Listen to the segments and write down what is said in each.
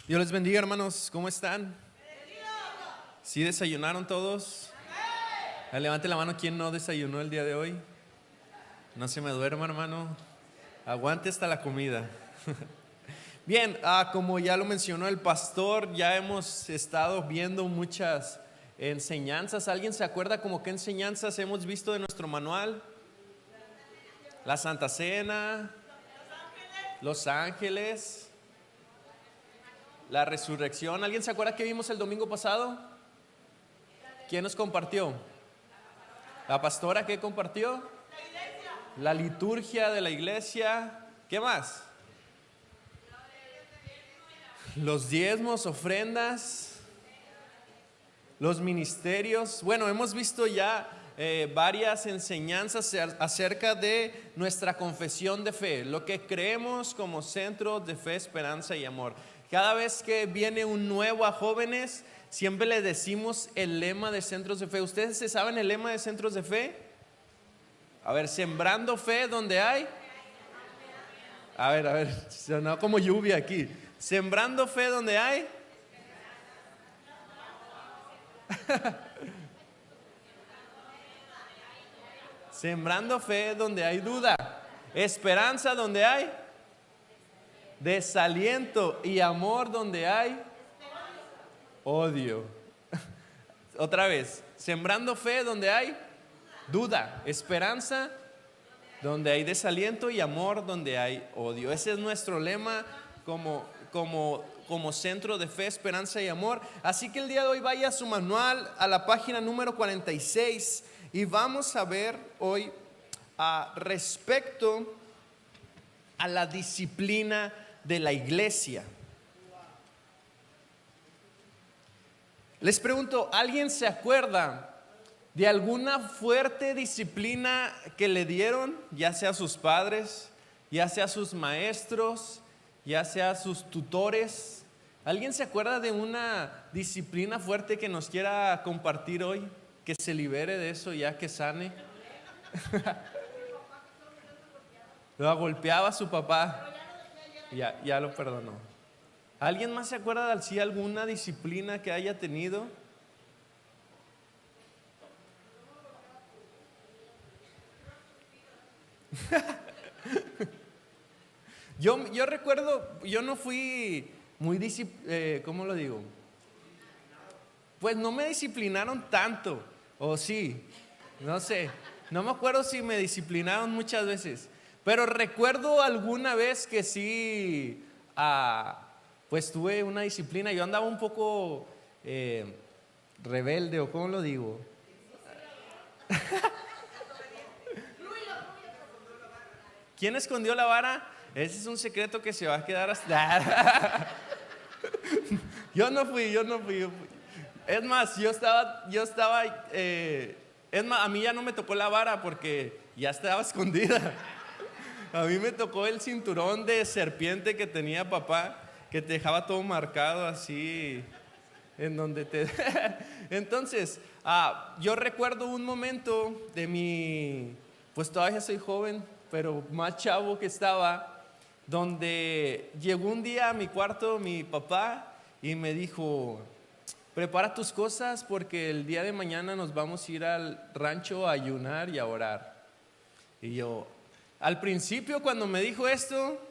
Dios les bendiga, hermanos. ¿Cómo están? ¿Sí desayunaron todos? Levante la mano quien no desayunó el día de hoy. No se me duerma, hermano. Aguante hasta la comida. Bien, como ya lo mencionó el pastor, ya hemos estado viendo muchas enseñanzas. ¿Alguien se acuerda como qué enseñanzas hemos visto de nuestro manual? La Santa Cena, los ángeles, la resurrección. ¿Alguien se acuerda que vimos el domingo pasado? ¿Quién nos compartió? ¿La pastora qué compartió? La liturgia de la iglesia. ¿Qué más? Los diezmos, ofrendas, los ministerios. Bueno, hemos visto ya varias enseñanzas acerca de nuestra confesión de fe, lo que creemos como centro de fe, esperanza y amor. Cada vez que viene un nuevo a jóvenes, siempre le decimos el lema de centros de fe. ¿Ustedes se saben el lema de centros de fe? A ver, sembrando fe donde hay. A ver, sonó como lluvia aquí. Sembrando fe donde hay. Sembrando fe donde hay duda. Esperanza donde hay desaliento. Y amor donde hay odio. Otra vez, sembrando fe donde hay duda. Esperanza donde hay desaliento y amor donde hay odio. Ese es nuestro lema como centro de fe, esperanza y amor. Así que el día de hoy vaya a su manual a la página número 46 y vamos a ver hoy respecto a la disciplina de la iglesia. Les pregunto, ¿alguien se acuerda de alguna fuerte disciplina que le dieron, ya sea a sus padres, ya sea a sus maestros, ya sea a sus tutores? ¿Alguien se acuerda de una disciplina fuerte que nos quiera compartir hoy? Que se libere de eso ya, que sane. Lo golpeaba a su papá. Ya lo perdonó. ¿Alguien más se acuerda de si alguna disciplina que haya tenido? Yo recuerdo, yo no fui muy ¿cómo lo digo? Pues no me disciplinaron tanto, o sí, no sé, no me acuerdo si me disciplinaron muchas veces, pero recuerdo alguna vez que sí, pues tuve una disciplina. Yo andaba un poco rebelde, o ¿cómo lo digo? ¿Quién escondió la vara? Ese es un secreto que se va a quedar hasta... Yo no fui. Es más, es más, a mí ya no me tocó la vara porque ya estaba escondida. A mí me tocó el cinturón de serpiente que tenía papá, que te dejaba todo marcado así, en donde te... Entonces, yo recuerdo un momento de pues todavía soy joven, pero más chavo que estaba, donde llegó un día a mi cuarto mi papá y me dijo: prepara tus cosas porque el día de mañana nos vamos a ir al rancho a ayunar y a orar. Y yo, al principio cuando me dijo esto,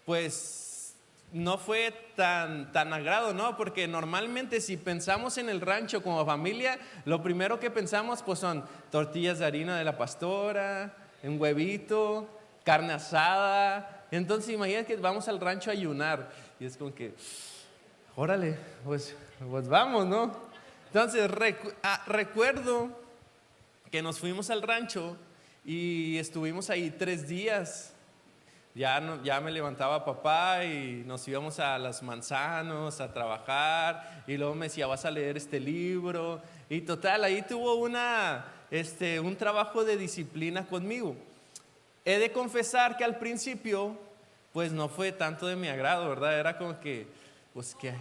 pues no fue tan agrado, ¿no? Porque normalmente si pensamos en el rancho como familia, lo primero que pensamos pues son tortillas de harina de la pastora, un huevito, carne asada. Entonces imagínate que vamos al rancho a ayunar y es como que, órale, pues vamos, ¿no? Entonces recuerdo que nos fuimos al rancho y estuvimos ahí 3 días. Ya me levantaba papá y nos íbamos a Las Manzanos a trabajar, y luego me decía: vas a leer este libro, y total, ahí tuvo un trabajo de disciplina conmigo. He de confesar que al principio pues no fue tanto de mi agrado, ¿verdad? Era como que, pues que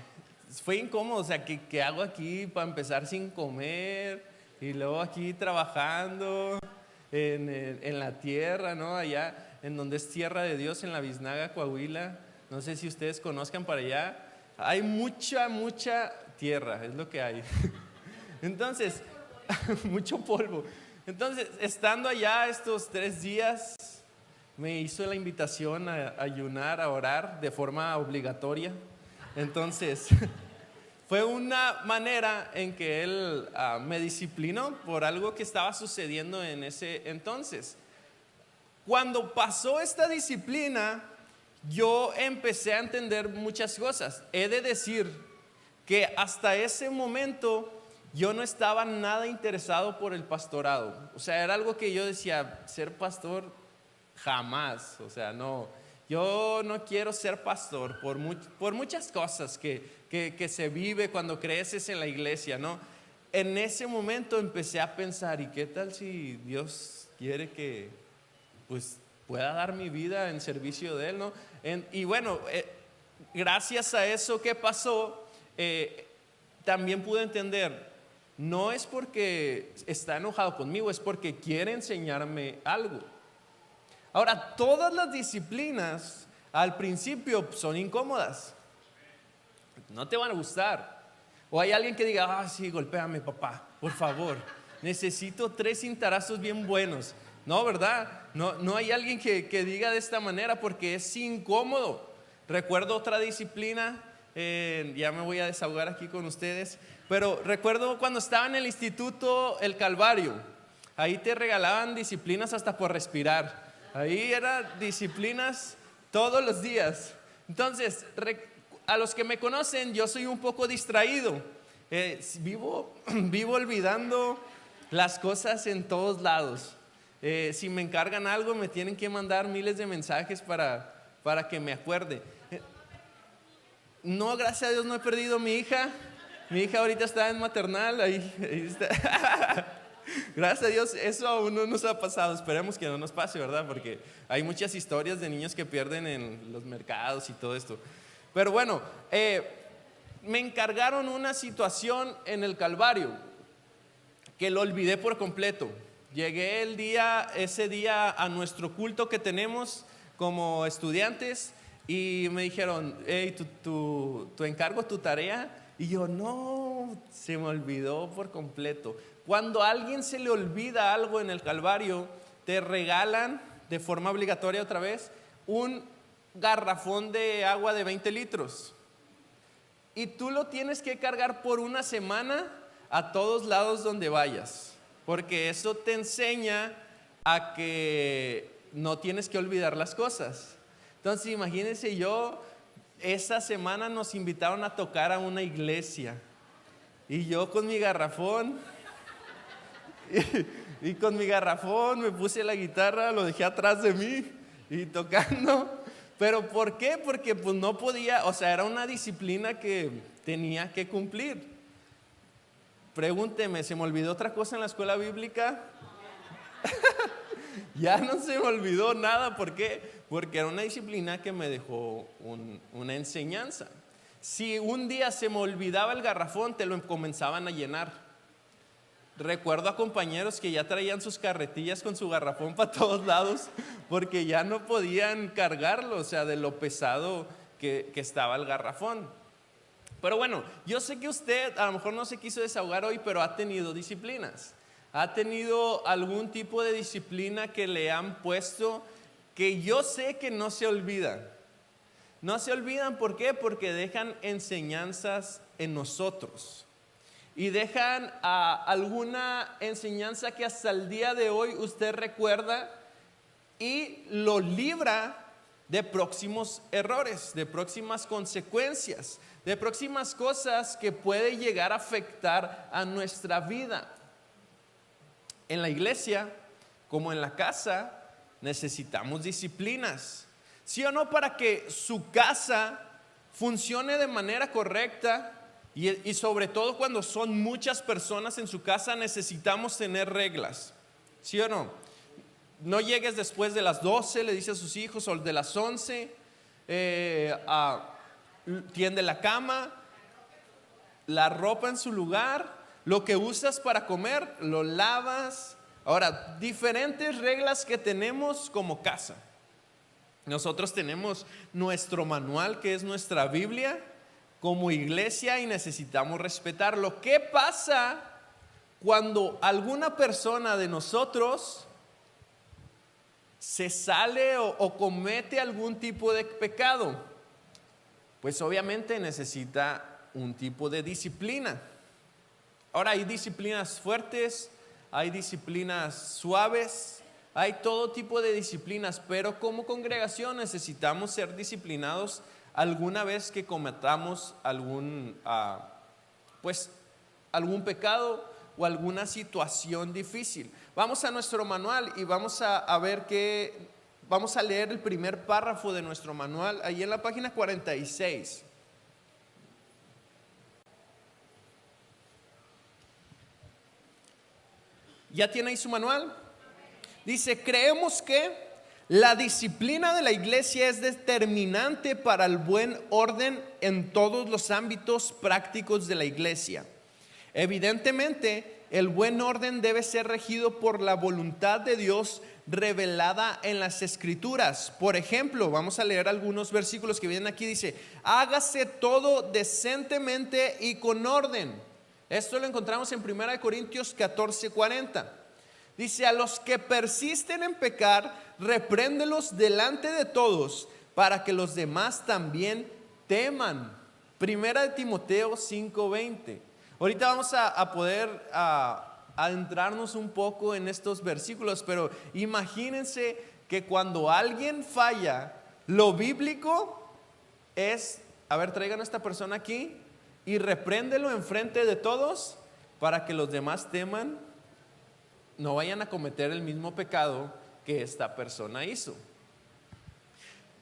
fue incómodo, o sea, ¿qué hago aquí para empezar sin comer? Y luego aquí trabajando en la tierra, ¿no? Allá en donde es tierra de Dios, en la Biznaga, Coahuila. No sé si ustedes conozcan para allá. hay mucha tierra, es lo que hay. Entonces, mucho polvo. Entonces, estando allá estos 3 días, me hizo la invitación a ayunar, a orar de forma obligatoria. Entonces, fue una manera en que él me disciplinó por algo que estaba sucediendo en ese entonces. Cuando pasó esta disciplina, yo empecé a entender muchas cosas. He de decir que hasta ese momento yo no estaba nada interesado por el pastorado. O sea, era algo que yo decía, ser pastor jamás. O sea, no, yo no quiero ser pastor por muchas cosas que se vive cuando creces en la iglesia, ¿no? En ese momento empecé a pensar, ¿y qué tal si Dios quiere que pues pueda dar mi vida en servicio de Él, ¿no? Y bueno, gracias a eso que pasó, también pude entender, no es porque está enojado conmigo, es porque quiere enseñarme algo. Ahora, todas las disciplinas al principio son incómodas, no te van a gustar. O hay alguien que diga, sí, golpéame papá, por favor, necesito 3 cintarazos bien buenos. No, ¿verdad? No hay alguien que diga de esta manera porque es incómodo. Recuerdo otra disciplina, ya me voy a desahogar aquí con ustedes, pero recuerdo cuando estaba en el instituto El Calvario, ahí te regalaban disciplinas hasta por respirar. Ahí eran disciplinas todos los días. Entonces, a los que me conocen, yo soy un poco distraído. Vivo olvidando las cosas en todos lados. Si me encargan algo, me tienen que mandar miles de mensajes para que me acuerde. No, gracias a Dios no he perdido a mi hija. Mi hija ahorita está en maternal, ahí está. Gracias a Dios eso aún no nos ha pasado. Esperemos que no nos pase, ¿verdad? Porque hay muchas historias de niños que pierden en los mercados y todo esto. Pero bueno, me encargaron una situación en el Calvario que lo olvidé por completo. Llegué ese día a nuestro culto que tenemos como estudiantes y me dijeron, hey, tu encargo, tu tarea. Y yo, no, se me olvidó por completo. Cuando a alguien se le olvida algo en el Calvario, te regalan de forma obligatoria otra vez un garrafón de agua de 20 litros. Y tú lo tienes que cargar por una semana a todos lados donde vayas. Porque eso te enseña a que no tienes que olvidar las cosas. Entonces imagínense esa semana nos invitaron a tocar a una iglesia. Y yo con mi garrafón, y con mi garrafón me puse la guitarra, lo dejé atrás de mí y tocando. ¿Pero por qué? Porque pues no podía, o sea, era una disciplina que tenía que cumplir. Pregúnteme, ¿se me olvidó otra cosa en la escuela bíblica? Ya no se me olvidó nada. ¿Por qué? Porque era una disciplina que me dejó una enseñanza. Si un día se me olvidaba el garrafón, te lo comenzaban a llenar. Recuerdo a compañeros que ya traían sus carretillas con su garrafón para todos lados porque ya no podían cargarlo, o sea, de lo pesado que estaba el garrafón. Pero bueno, yo sé que usted a lo mejor no se quiso desahogar hoy, pero ha tenido disciplinas. ¿Ha tenido algún tipo de disciplina que le han puesto que yo sé que no se olvidan? No se olvidan, ¿por qué? Porque dejan enseñanzas en nosotros. Y dejan alguna enseñanza que hasta el día de hoy usted recuerda y lo libra de próximos errores, de próximas consecuencias, de próximas cosas que puede llegar a afectar a nuestra vida. En la iglesia, como en la casa, necesitamos disciplinas. ¿Sí o no? Para que su casa funcione de manera correcta y sobre todo cuando son muchas personas en su casa, necesitamos tener reglas. ¿Sí o no? No llegues después de las 12, le dice a sus hijos, o de las 11, tiende la cama, la ropa en su lugar, lo que usas para comer, lo lavas. Ahora, diferentes reglas que tenemos como casa. Nosotros tenemos nuestro manual, que es nuestra Biblia, como iglesia y necesitamos respetarlo. ¿Qué pasa cuando alguna persona de nosotros se sale o comete algún tipo de pecado? Pues obviamente necesita un tipo de disciplina. Ahora hay disciplinas fuertes, hay disciplinas suaves, hay todo tipo de disciplinas, pero como congregación necesitamos ser disciplinados alguna vez que cometamos algún pecado o alguna situación difícil. Vamos a nuestro manual y vamos a leer el primer párrafo de nuestro manual, ahí en la página 46. ¿Ya tiene ahí su manual? Dice: creemos que la disciplina de la iglesia es determinante para el buen orden en todos los ámbitos prácticos de la iglesia. Evidentemente, el buen orden debe ser regido por la voluntad de Dios revelada en las Escrituras. Por ejemplo, vamos a leer algunos versículos que vienen aquí. Dice: hágase todo decentemente y con orden. Esto lo encontramos en 1 Corintios 14:40. Dice: a los que persisten en pecar, repréndelos delante de todos, para que los demás también teman. 1 Timoteo 5:20. Ahorita vamos a poder adentrarnos un poco en estos versículos, pero imagínense que cuando alguien falla, lo bíblico es: a ver, traigan a esta persona aquí y repréndelo enfrente de todos para que los demás teman, no vayan a cometer el mismo pecado que esta persona hizo.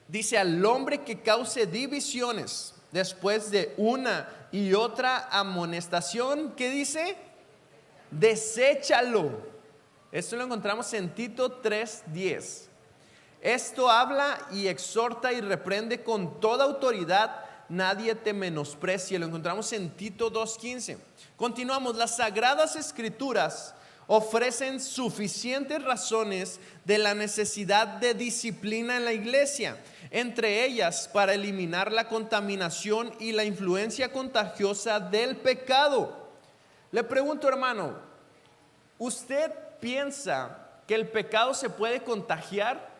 Dice: al hombre que cause divisiones después de una y otra amonestación, ¿qué dice? Deséchalo. Esto lo encontramos en Tito 3:10. Esto habla y exhorta y reprende con toda autoridad, nadie te menosprecie. Lo encontramos en Tito 2:15. Continuamos. Las Sagradas Escrituras ofrecen suficientes razones de la necesidad de disciplina en la iglesia, entre ellas para eliminar la contaminación y la influencia contagiosa del pecado. Le pregunto, hermano, ¿usted piensa que el pecado se puede contagiar?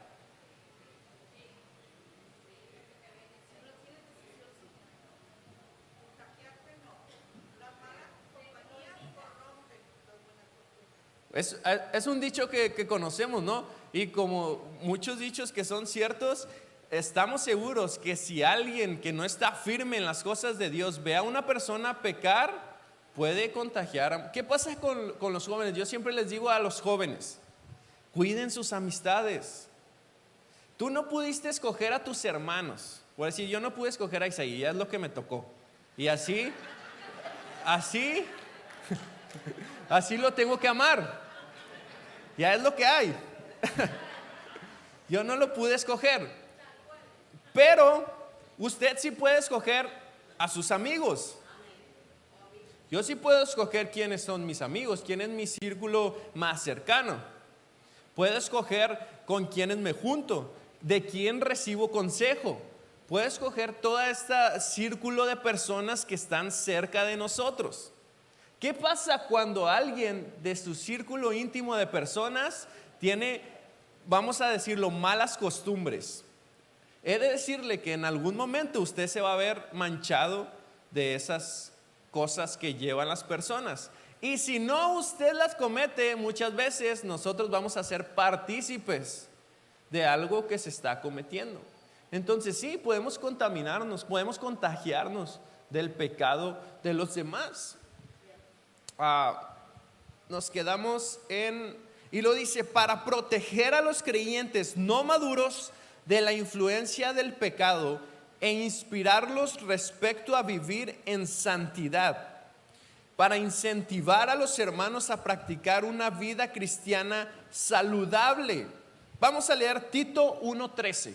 Es un dicho que conocemos, ¿no? Y como muchos dichos que son ciertos, estamos seguros que si alguien que no está firme en las cosas de Dios ve a una persona pecar, puede contagiar. ¿Qué pasa con los jóvenes? Yo siempre les digo a los jóvenes: cuiden sus amistades. Tú no pudiste escoger a tus hermanos. Por decir, yo no pude escoger a Isaías, es lo que me tocó. Y así lo tengo que amar. Ya es lo que hay. Yo no lo pude escoger. Pero usted sí puede escoger a sus amigos. Yo sí puedo escoger quiénes son mis amigos, quién es mi círculo más cercano. Puedo escoger con quiénes me junto, de quién recibo consejo. Puedo escoger todo este círculo de personas que están cerca de nosotros. ¿Qué pasa cuando alguien de su círculo íntimo de personas tiene, vamos a decirlo, malas costumbres? He de decirle que en algún momento usted se va a ver manchado de esas cosas que llevan las personas. Y si no usted las comete, muchas veces nosotros vamos a ser partícipes de algo que se está cometiendo. Entonces sí, podemos contaminarnos, podemos contagiarnos del pecado de los demás. Nos quedamos y lo dice: para proteger a los creyentes no maduros de la influencia del pecado e inspirarlos respecto a vivir en santidad, para incentivar a los hermanos a practicar una vida cristiana saludable. Vamos a leer Tito 1:13.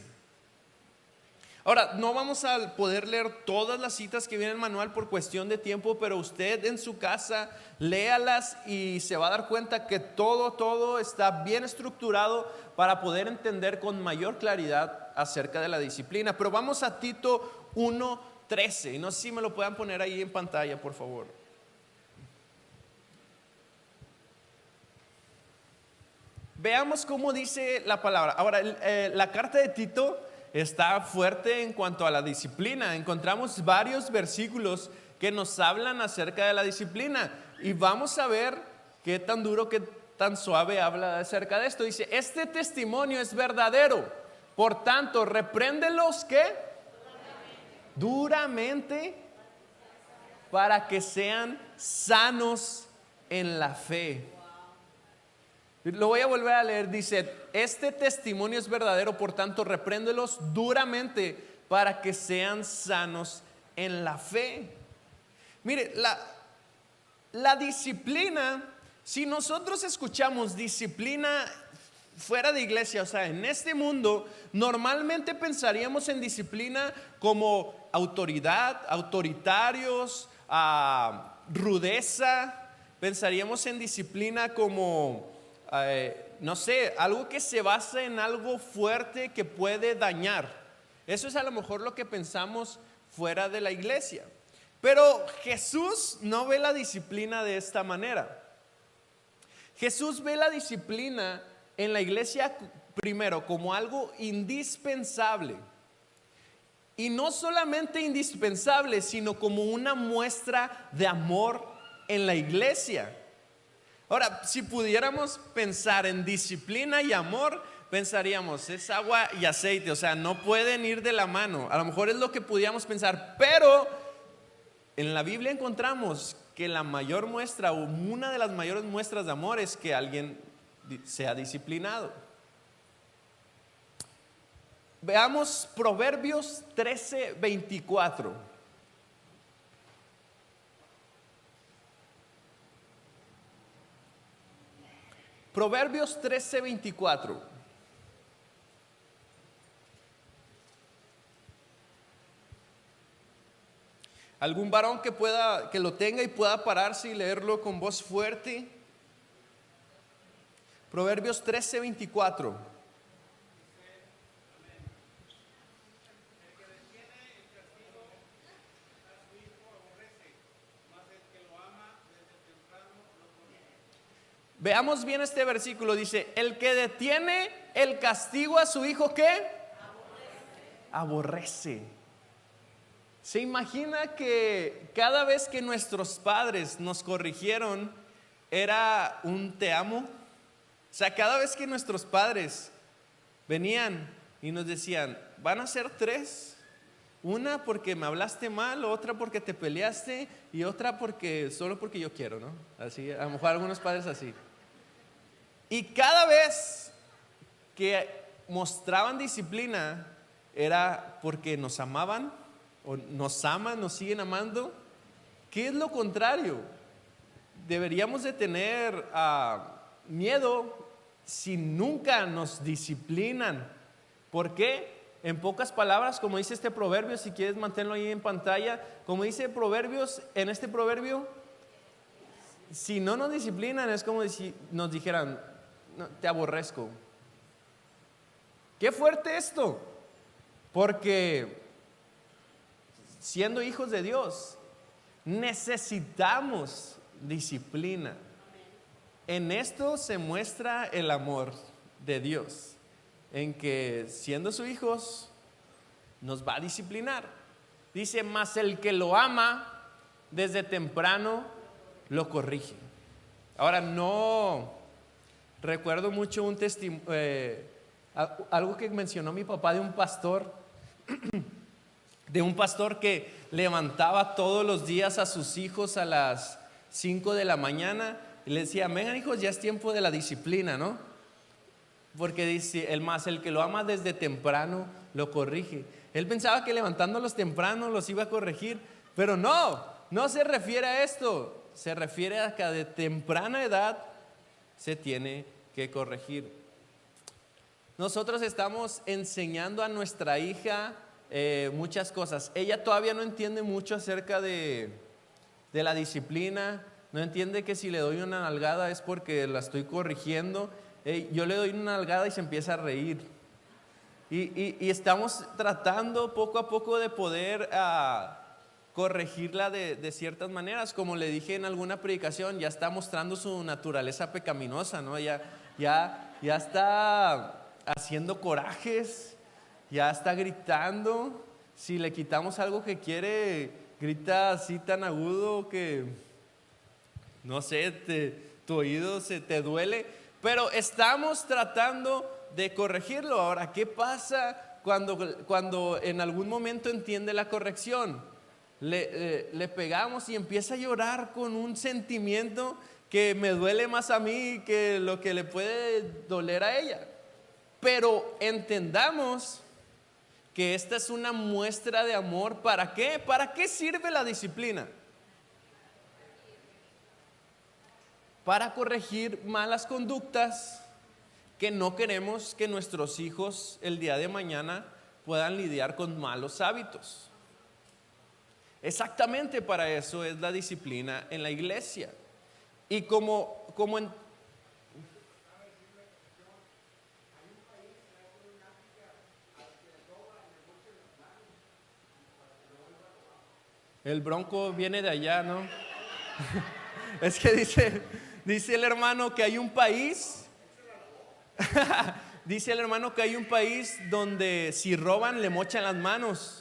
Ahora, no vamos a poder leer todas las citas que vienen en el manual por cuestión de tiempo, pero usted en su casa léalas y se va a dar cuenta que todo está bien estructurado para poder entender con mayor claridad acerca de la disciplina. Pero vamos a Tito 1:13. 13. Y no sé si me lo puedan poner ahí en pantalla, por favor. Veamos cómo dice la palabra. Ahora, la carta de Tito está fuerte en cuanto a la disciplina. Encontramos varios versículos que nos hablan acerca de la disciplina. Y vamos a ver qué tan duro, qué tan suave habla acerca de esto. Dice, este testimonio es verdadero. Por tanto, repréndelos, ¿qué? Duramente, para que sean sanos en la fe. Lo voy a volver a leer. Dice, este testimonio es verdadero, por tanto, repréndelos duramente para que sean sanos en la fe. Mire, la disciplina, si nosotros escuchamos disciplina fuera de iglesia, o sea, en este mundo, normalmente pensaríamos en disciplina como autoridad, autoritarios, rudeza. Pensaríamos en disciplina como, no sé, algo que se basa en algo fuerte que puede dañar. Eso es a lo mejor lo que pensamos fuera de la iglesia. Pero Jesús no ve la disciplina de esta manera. Jesús ve la disciplina en la iglesia primero como algo indispensable. Y no solamente indispensable, sino como una muestra de amor en la iglesia. Ahora, si pudiéramos pensar en disciplina y amor, pensaríamos, es agua y aceite, o sea, no pueden ir de la mano. A lo mejor es lo que pudiéramos pensar, pero en la Biblia encontramos que la mayor muestra, o una de las mayores muestras de amor, es que alguien sea disciplinado. Veamos Proverbios 13:24. Proverbios 13:24. ¿Algún varón que lo tenga y pueda pararse y leerlo con voz fuerte? Proverbios 13:24. Veamos bien este versículo. Dice, el que detiene el castigo a su hijo, ¿qué? Aborrece. ¿Se imagina que cada vez que nuestros padres nos corrigieron era un te amo? O sea, cada vez que nuestros padres venían y nos decían, van a ser 3. Una porque me hablaste mal, otra porque te peleaste y otra solo porque yo quiero, ¿no? Así, a lo mejor algunos padres así. Y cada vez que mostraban disciplina era porque nos amaban, o nos aman, nos siguen amando. ¿Qué es lo contrario? Deberíamos de tener miedo si nunca nos disciplinan. ¿Por qué? En pocas palabras, como dice este proverbio, si quieres mantenerlo ahí en pantalla, como dice Proverbios, en este proverbio, si no nos disciplinan es como si nos dijeran, no, te aborrezco. Qué fuerte esto, porque siendo hijos de Dios necesitamos disciplina. En esto se muestra el amor de Dios, en que siendo sus hijos nos va a disciplinar. Dice, mas el que lo ama desde temprano lo corrige. Ahora, no recuerdo mucho un testimonio, algo que mencionó mi papá de un pastor que levantaba todos los días a sus hijos a las 5 de la mañana y les decía, vengan hijos, ya es tiempo de la disciplina, ¿no? Porque dice, el que lo ama desde temprano lo corrige. Él pensaba que levantándolos temprano los iba a corregir, pero no se refiere a esto. Se refiere a que de temprana edad se tiene que corregir. Nosotros estamos enseñando a nuestra hija muchas cosas. Ella todavía no entiende mucho acerca de la disciplina. No entiende que si le doy una nalgada es porque la estoy corrigiendo. Yo le doy una nalgada y se empieza a reír. Y estamos tratando poco a poco de poder corregirla de ciertas maneras. Como le dije en alguna predicación, ya está mostrando su naturaleza pecaminosa, ¿no? Ya está haciendo corajes, ya está gritando. Si le quitamos algo que quiere, grita así tan agudo que, no sé, tu oído se te duele. Pero estamos tratando de corregirlo. Ahora, ¿qué pasa cuando en algún momento entiende la corrección? Le pegamos y empieza a llorar con un sentimiento que me duele más a mí que lo que le puede doler a ella. Pero entendamos que esta es una muestra de amor. ¿Para qué? ¿Para qué sirve la disciplina? Para corregir malas conductas que no queremos que nuestros hijos el día de mañana puedan lidiar con malos hábitos. Exactamente para eso es la disciplina en la iglesia. Y como en el Bronco viene de allá, ¿no? Es que dice el hermano que hay un país, dice el hermano que hay un país donde si roban le mochan las manos.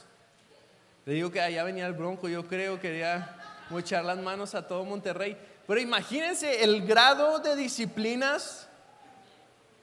Le digo que allá venía el Bronco, yo creo, quería mochar las manos a todo Monterrey. Pero imagínense el grado de disciplinas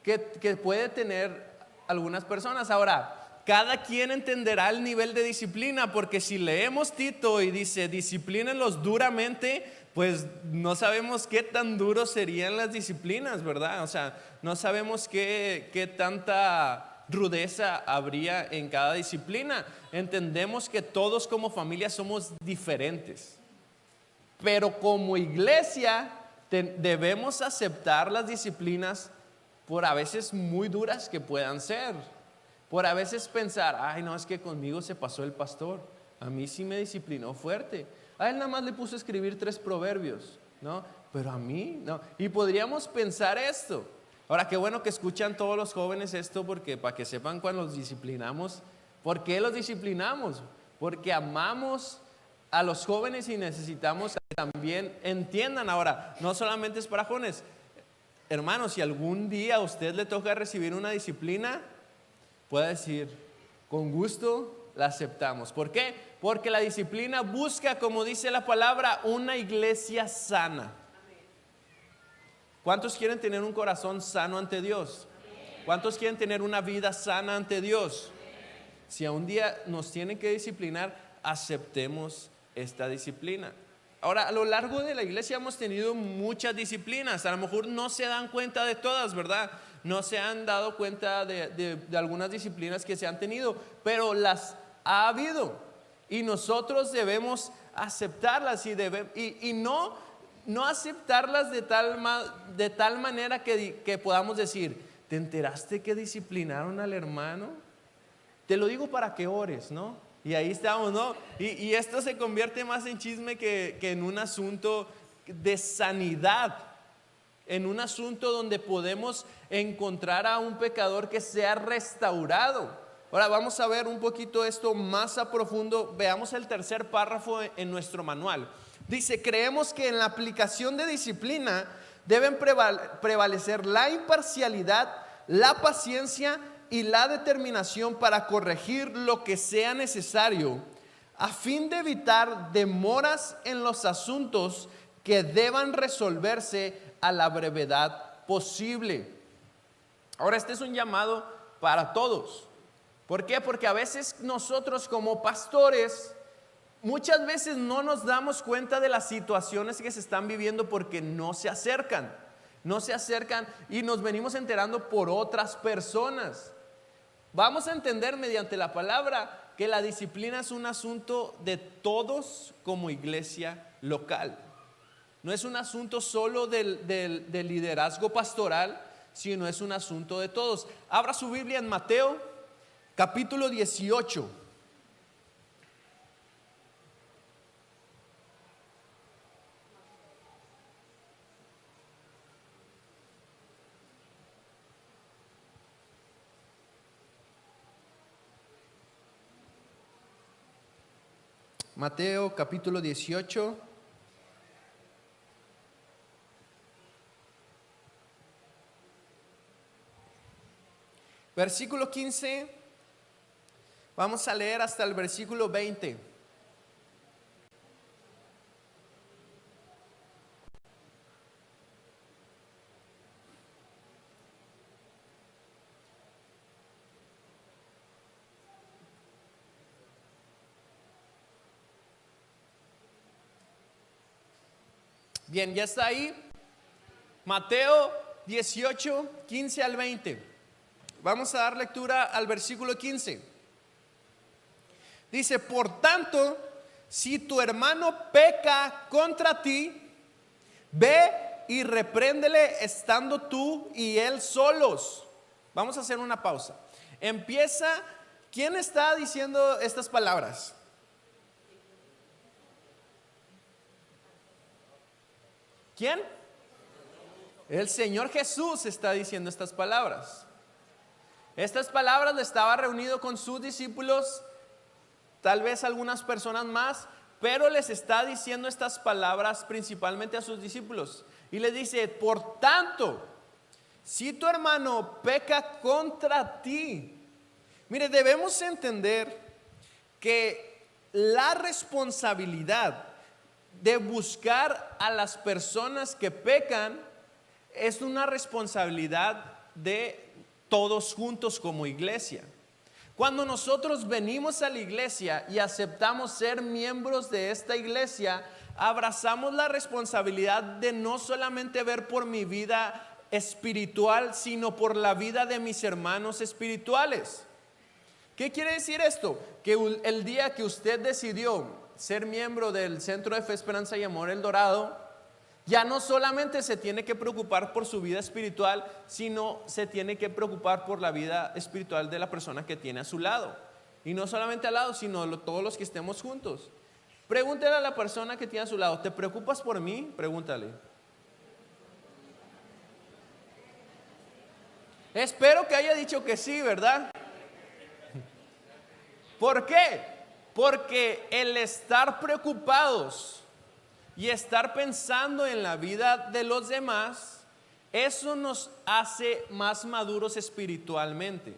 que puede tener algunas personas. Ahora, cada quien entenderá el nivel de disciplina, porque si leemos Tito y dice disciplínenlos duramente, pues no sabemos qué tan duros serían las disciplinas, ¿verdad? O sea, no sabemos qué tanta rudeza habría en cada disciplina. Entendemos que todos como familia somos diferentes, pero como iglesia debemos aceptar las disciplinas, por a veces muy duras que puedan ser. Por a veces pensar, ay no, es que conmigo se pasó el pastor, a mí sí me disciplinó fuerte, a él nada más le puso a escribir 3 proverbios, ¿no? Pero a mí no. Y podríamos pensar esto. Ahora, qué bueno que escuchan todos los jóvenes esto, porque para que sepan cuando los disciplinamos. ¿Por qué los disciplinamos? Porque amamos a los jóvenes y necesitamos que también entiendan. Ahora, no solamente es para jóvenes. Hermanos, si algún día a usted le toca recibir una disciplina, puede decir, con gusto la aceptamos. ¿Por qué? Porque la disciplina busca, como dice la palabra, una iglesia sana. ¿Cuántos quieren tener un corazón sano ante Dios? ¿Cuántos quieren tener una vida sana ante Dios? Si a un día nos tienen que disciplinar, aceptemos esta disciplina. Ahora, a lo largo de la iglesia hemos tenido muchas disciplinas. A lo mejor no se dan cuenta de todas, ¿verdad? No se han dado cuenta de algunas disciplinas que se han tenido, pero las ha habido. Y nosotros debemos aceptarlas y no aceptarlas de tal manera que podamos decir, ¿te enteraste que disciplinaron al hermano? Te lo digo para que ores, ¿no? Y ahí estamos, ¿no? Y esto se convierte más en chisme que en un asunto de sanidad, en un asunto donde podemos encontrar a un pecador que sea restaurado. Ahora vamos a ver un poquito esto más a profundo. Veamos el tercer párrafo en nuestro manual. Dice, creemos que en la aplicación de disciplina deben prevalecer la imparcialidad, la paciencia y la determinación para corregir lo que sea necesario, a fin de evitar demoras en los asuntos que deban resolverse a la brevedad posible. Ahora, este es un llamado para todos. ¿Por qué? Porque a veces nosotros como pastores, muchas veces no nos damos cuenta de las situaciones que se están viviendo porque no se acercan y nos venimos enterando por otras personas. Vamos a entender mediante la palabra que la disciplina es un asunto de todos como iglesia local. No es un asunto solo del liderazgo pastoral, sino es un asunto de todos. Abra su Biblia en Mateo, capítulo 18. Mateo capítulo 18. Versículo 15. Vamos a leer hasta el versículo 20. Bien, ya está ahí. Mateo 18, 15 al 20. Vamos a dar lectura al versículo 15. Dice, por tanto, si tu hermano peca contra ti, ve y repréndele estando tú y él solos. Vamos a hacer una pausa. Empieza, ¿quién está diciendo estas palabras? ¿Quién? El Señor Jesús está diciendo estas palabras. Estas palabras le estaba reunido con sus discípulos, tal vez algunas personas más, pero les está diciendo estas palabras principalmente a sus discípulos. Y le dice, por tanto, si tu hermano peca contra ti, mire, debemos entender que la responsabilidad de buscar a las personas que pecan es una responsabilidad de todos juntos como iglesia. Cuando nosotros venimos a la iglesia y aceptamos ser miembros de esta iglesia, abrazamos la responsabilidad de no solamente ver por mi vida espiritual, sino por la vida de mis hermanos espirituales. ¿Qué quiere decir esto? Que el día que usted decidió ser miembro del Centro de Fe, Esperanza y Amor El Dorado, ya no solamente se tiene que preocupar por su vida espiritual, sino se tiene que preocupar por la vida espiritual de la persona que tiene a su lado. Y no solamente al lado, sino todos los que estemos juntos. Pregúntale a la persona que tiene a su lado, ¿te preocupas por mí? Pregúntale. Espero que haya dicho que sí, ¿verdad? ¿Por qué? Porque el estar preocupados y estar pensando en la vida de los demás, eso nos hace más maduros espiritualmente.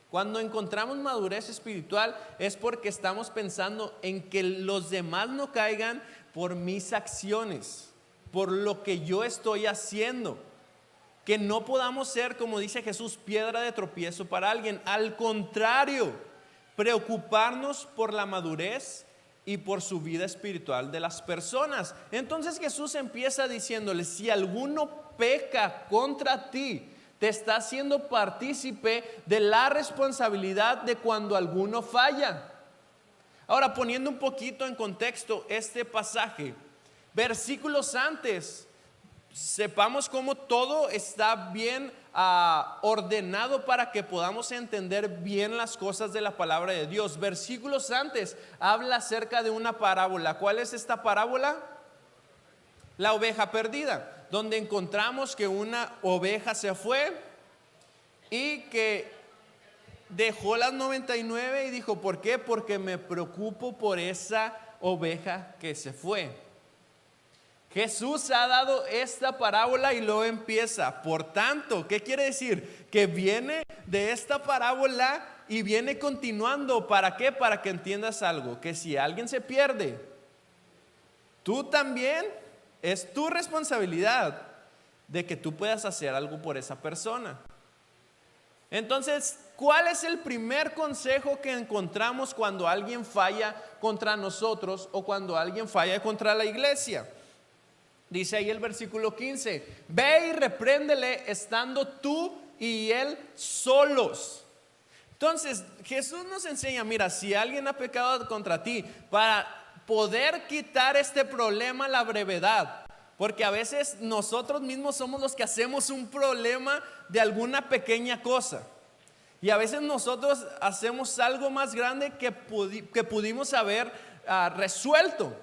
Cuando encontramos madurez espiritual es porque estamos pensando en que los demás no caigan por mis acciones, por lo que yo estoy haciendo. Que no podamos ser, como dice Jesús, piedra de tropiezo para alguien. Al contrario, preocuparnos por la madurez y por su vida espiritual de las personas. Entonces Jesús empieza diciéndole, si alguno peca contra ti, te está haciendo partícipe de la responsabilidad de cuando alguno falla. Ahora, poniendo un poquito en contexto este pasaje, versículos antes, sepamos cómo todo está bien ordenado para que podamos entender bien las cosas de la palabra de Dios. Versículos antes habla acerca de una parábola. ¿Cuál es esta parábola? La oveja perdida, donde encontramos que una oveja se fue y que dejó las 99 y dijo, ¿por qué? Porque me preocupo por esa oveja que se fue. Jesús ha dado esta parábola y luego empieza. Por tanto, ¿qué quiere decir? Que viene de esta parábola y viene continuando. ¿Para qué? Para que entiendas algo. Que si alguien se pierde, tú también, es tu responsabilidad de que tú puedas hacer algo por esa persona. Entonces, ¿cuál es el primer consejo que encontramos cuando alguien falla contra nosotros o cuando alguien falla contra la iglesia? Dice ahí el versículo 15, ve y repréndele estando tú y él solos. Entonces Jesús nos enseña, mira, si alguien ha pecado contra ti, para poder quitar este problema a la brevedad, porque a veces nosotros mismos somos los que hacemos un problema de alguna pequeña cosa, y a veces nosotros hacemos algo más grande que pudimos haber resuelto.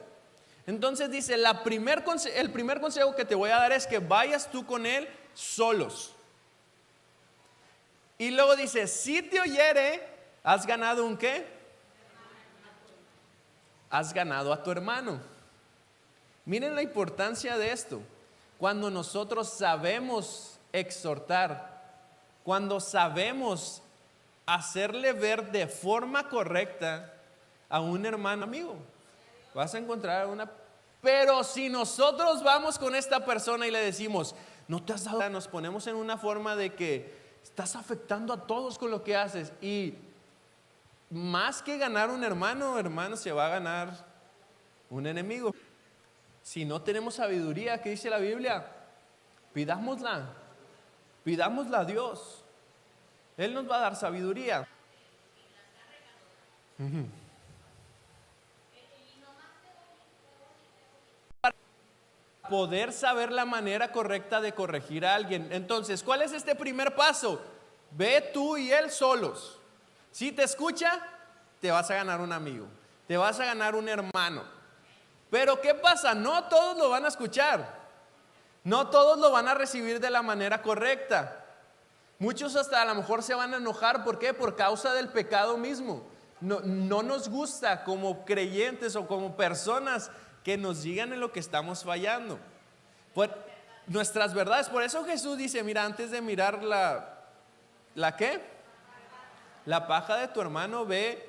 Entonces dice, el primer consejo que te voy a dar es que vayas tú con él solos. Y luego dice, si te oyere, ¿has ganado un qué? has ganado a tu hermano. Miren la importancia de esto. Cuando nosotros sabemos exhortar, cuando sabemos hacerle ver de forma correcta a un hermano amigo, vas a encontrar una. Pero si nosotros vamos con esta persona y le decimos, no te has dado, nos ponemos en una forma de que estás afectando a todos con lo que haces, y más que ganar un hermano, se va a ganar un enemigo. Si no tenemos sabiduría, ¿qué dice la Biblia? Pidámosla a Dios. Él nos va a dar sabiduría. Para poder saber la manera correcta de corregir a alguien. Entonces, ¿cuál es este primer paso? Ve tú y él solos. Si te escucha, te vas a ganar un amigo, te vas a ganar un hermano. Pero ¿qué pasa? No todos lo van a escuchar, no todos lo van a recibir de la manera correcta. Muchos hasta a lo mejor se van a enojar. ¿Por qué? Por causa del pecado mismo. No nos gusta como creyentes o como personas que nos digan en lo que estamos fallando. Por nuestras verdades. Por eso Jesús dice, mira, antes de mirar ¿la qué? La paja de tu hermano, ve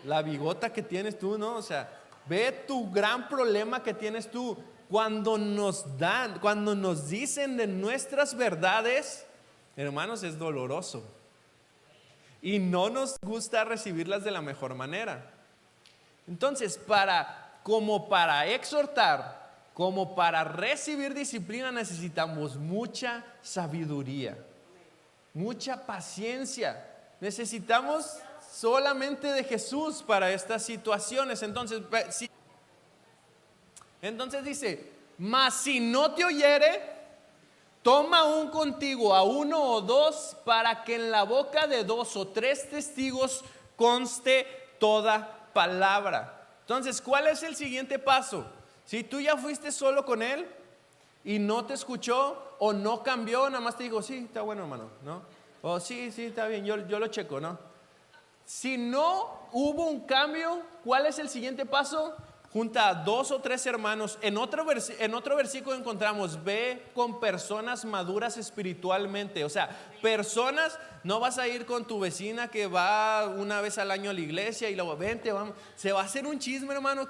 la bigota que tienes tú, ¿no? O sea, ve tu gran problema que tienes tú. Cuando nos dicen de nuestras verdades, hermanos, es doloroso. Y no nos gusta recibirlas de la mejor manera. Entonces, como para exhortar, como para recibir disciplina, necesitamos mucha sabiduría, mucha paciencia. Necesitamos solamente de Jesús para estas situaciones. Entonces dice, mas si no te oyere, toma aún contigo a 1 o 2, para que en la boca de 2 o 3 testigos conste toda palabra. Entonces, ¿cuál es el siguiente paso? Si tú ya fuiste solo con él y no te escuchó o no cambió, nada más te dijo, sí, está bueno, hermano, ¿no? O sí, está bien, yo lo checo, ¿no? Si no hubo un cambio, ¿cuál es el siguiente paso? Junta a 2 o 3 hermanos. En otro versículo encontramos, ve con personas maduras espiritualmente. O sea, personas, no vas a ir con tu vecina que va una vez al año a la iglesia y luego vente, vamos. Se va a hacer un chisme, hermano,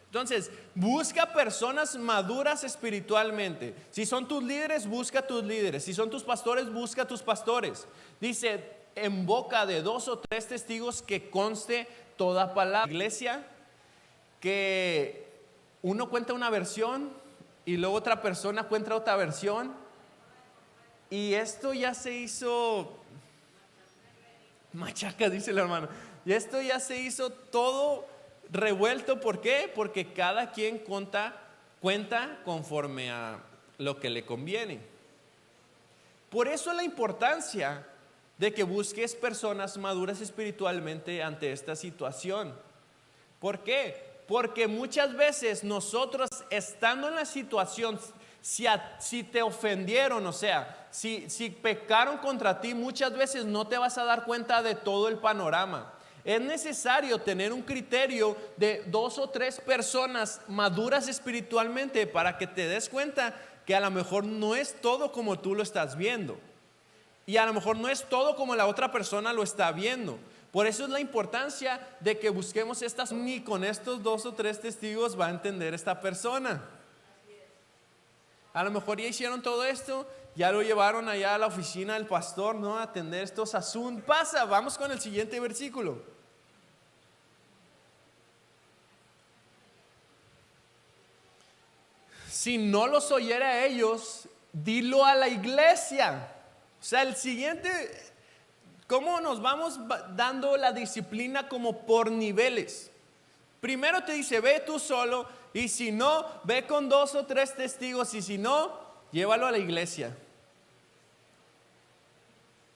Entonces, busca personas maduras espiritualmente. Si son tus líderes, busca tus líderes. Si son tus pastores, busca tus pastores. Dice, en boca de 2 o 3 testigos que conste toda palabra. Iglesia, que uno cuenta una versión y luego otra persona cuenta otra versión, y esto ya se hizo machaca, dice el hermano, y esto ya se hizo todo revuelto. ¿Por qué? Porque cada quien cuenta conforme a lo que le conviene. Por eso la importancia de que busques personas maduras espiritualmente ante esta situación. ¿Por qué? Porque muchas veces nosotros, estando en la situación, si te ofendieron, o sea, si pecaron contra ti, muchas veces no te vas a dar cuenta de todo el panorama. Es necesario tener un criterio de 2 o 3 personas maduras espiritualmente para que te des cuenta que a lo mejor no es todo como tú lo estás viendo, y a lo mejor no es todo como la otra persona lo está viendo. Por eso es la importancia de que busquemos ni con estos 2 o 3 testigos va a entender esta persona. A lo mejor ya hicieron todo esto, ya lo llevaron allá a la oficina del pastor, ¿no? A atender estos asuntos. Vamos con el siguiente versículo. Si no los oyere a ellos, dilo a la iglesia. O sea, el siguiente, ¿cómo nos vamos dando la disciplina? Como por niveles. Primero te dice, ve tú solo, y si no, ve con 2 o 3 testigos, y si no, llévalo a la iglesia.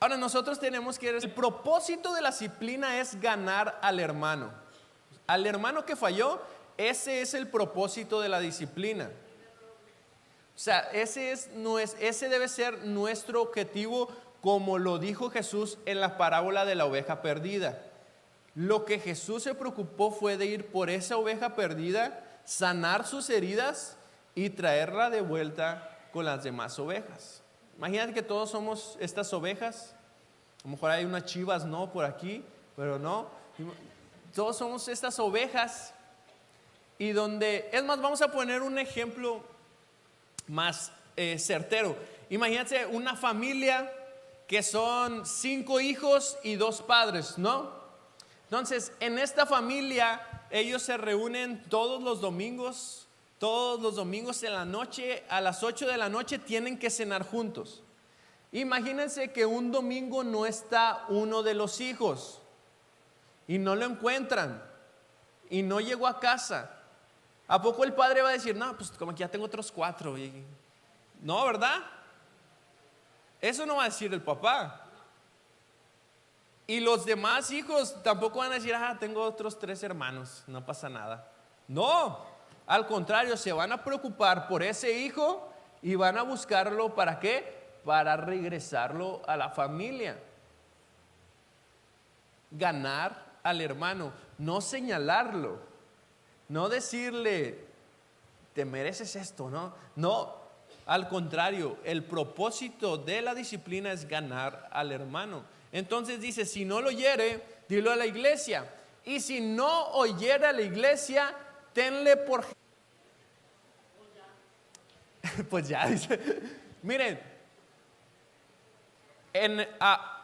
Ahora nosotros tenemos que, el propósito de la disciplina es ganar al hermano que falló. Ese es el propósito de la disciplina. O sea, ese debe ser nuestro objetivo, como lo dijo Jesús en la parábola de la oveja perdida. Lo que Jesús se preocupó fue de ir por esa oveja perdida, sanar sus heridas y traerla de vuelta con las demás ovejas. Imagínate que todos somos estas ovejas. A lo mejor hay unas chivas, no, por aquí, pero no. Todos somos estas ovejas. Y donde, es más, vamos a poner un ejemplo más certero. Imagínate una familia que son 5 hijos y 2 padres, ¿no? Entonces, en esta familia, ellos se reúnen todos los domingos en la noche, a las 8 de la noche tienen que cenar juntos. Imagínense que un domingo no está uno de los hijos y no lo encuentran y no llegó a casa. ¿A poco el padre va a decir, no, pues como que ya tengo otros 4? No, ¿verdad? Eso no va a decir el papá. Y los demás hijos tampoco van a decir, tengo otros 3 hermanos, no pasa nada. No, al contrario, se van a preocupar por ese hijo y van a buscarlo, ¿para qué? Para regresarlo a la familia. Ganar al hermano, no señalarlo, no decirle, te mereces esto, ¿no? No, al contrario, el propósito de la disciplina es ganar al hermano. Entonces dice, si no lo oyere, dilo a la iglesia. Y si no oyere a la iglesia, tenle por... Pues ya, dice. Miren,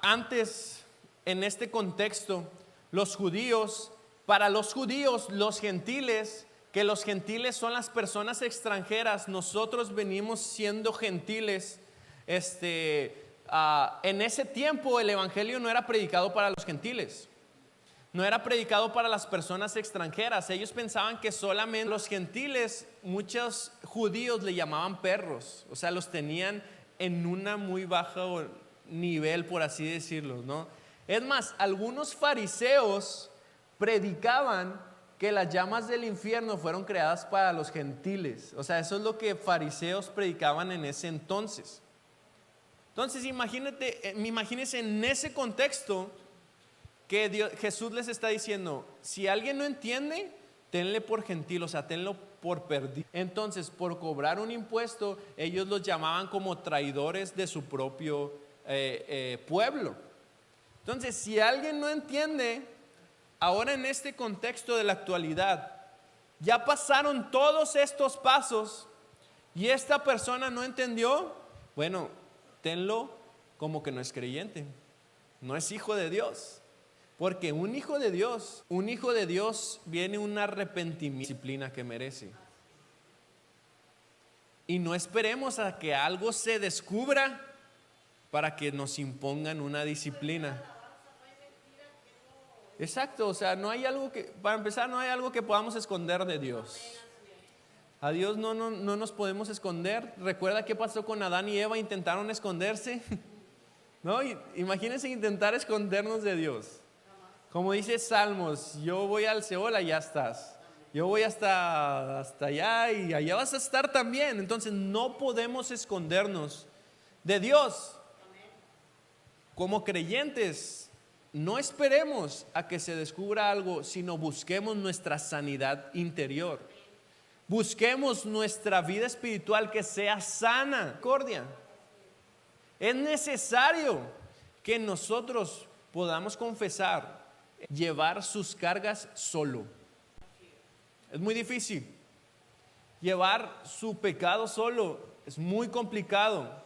antes, en este contexto, para los judíos, los gentiles, que los gentiles son las personas extranjeras, nosotros venimos siendo gentiles, en ese tiempo el evangelio no era predicado para los gentiles, no era predicado para las personas extranjeras. Ellos pensaban que solamente los gentiles, muchos judíos le llamaban perros, o sea, los tenían en una muy bajo nivel, por así decirlo, ¿no? Es más, algunos fariseos predicaban que las llamas del infierno fueron creadas para los gentiles. O sea, eso es lo que fariseos predicaban en ese entonces. Entonces, imagínense en ese contexto que Jesús les está diciendo, si alguien no entiende, tenle por gentil, o sea, tenlo por perdido. Entonces, por cobrar un impuesto, ellos los llamaban como traidores de su propio pueblo. Entonces, si alguien no entiende, ahora en este contexto de la actualidad, ya pasaron todos estos pasos y esta persona no entendió, bueno, tenlo como que no es creyente, no es hijo de Dios. Porque un hijo de Dios viene un arrepentimiento, disciplina que merece. Y no esperemos a que algo se descubra para que nos impongan una disciplina. Exacto, o sea, para empezar, no hay algo que podamos esconder de Dios. A Dios no nos podemos esconder. ¿Recuerda qué pasó con Adán y Eva? Intentaron esconderse. ¿No? Imagínense intentar escondernos de Dios. Como dice Salmos, yo voy al Seol, allá estás. Yo voy hasta allá y allá vas a estar también. Entonces no podemos escondernos de Dios. Como creyentes, no esperemos a que se descubra algo, sino busquemos nuestra sanidad interior. Busquemos nuestra vida espiritual que sea sana. Misericordia. Es necesario que nosotros podamos confesar, llevar sus cargas solo. Es muy difícil. Llevar su pecado solo es muy complicado.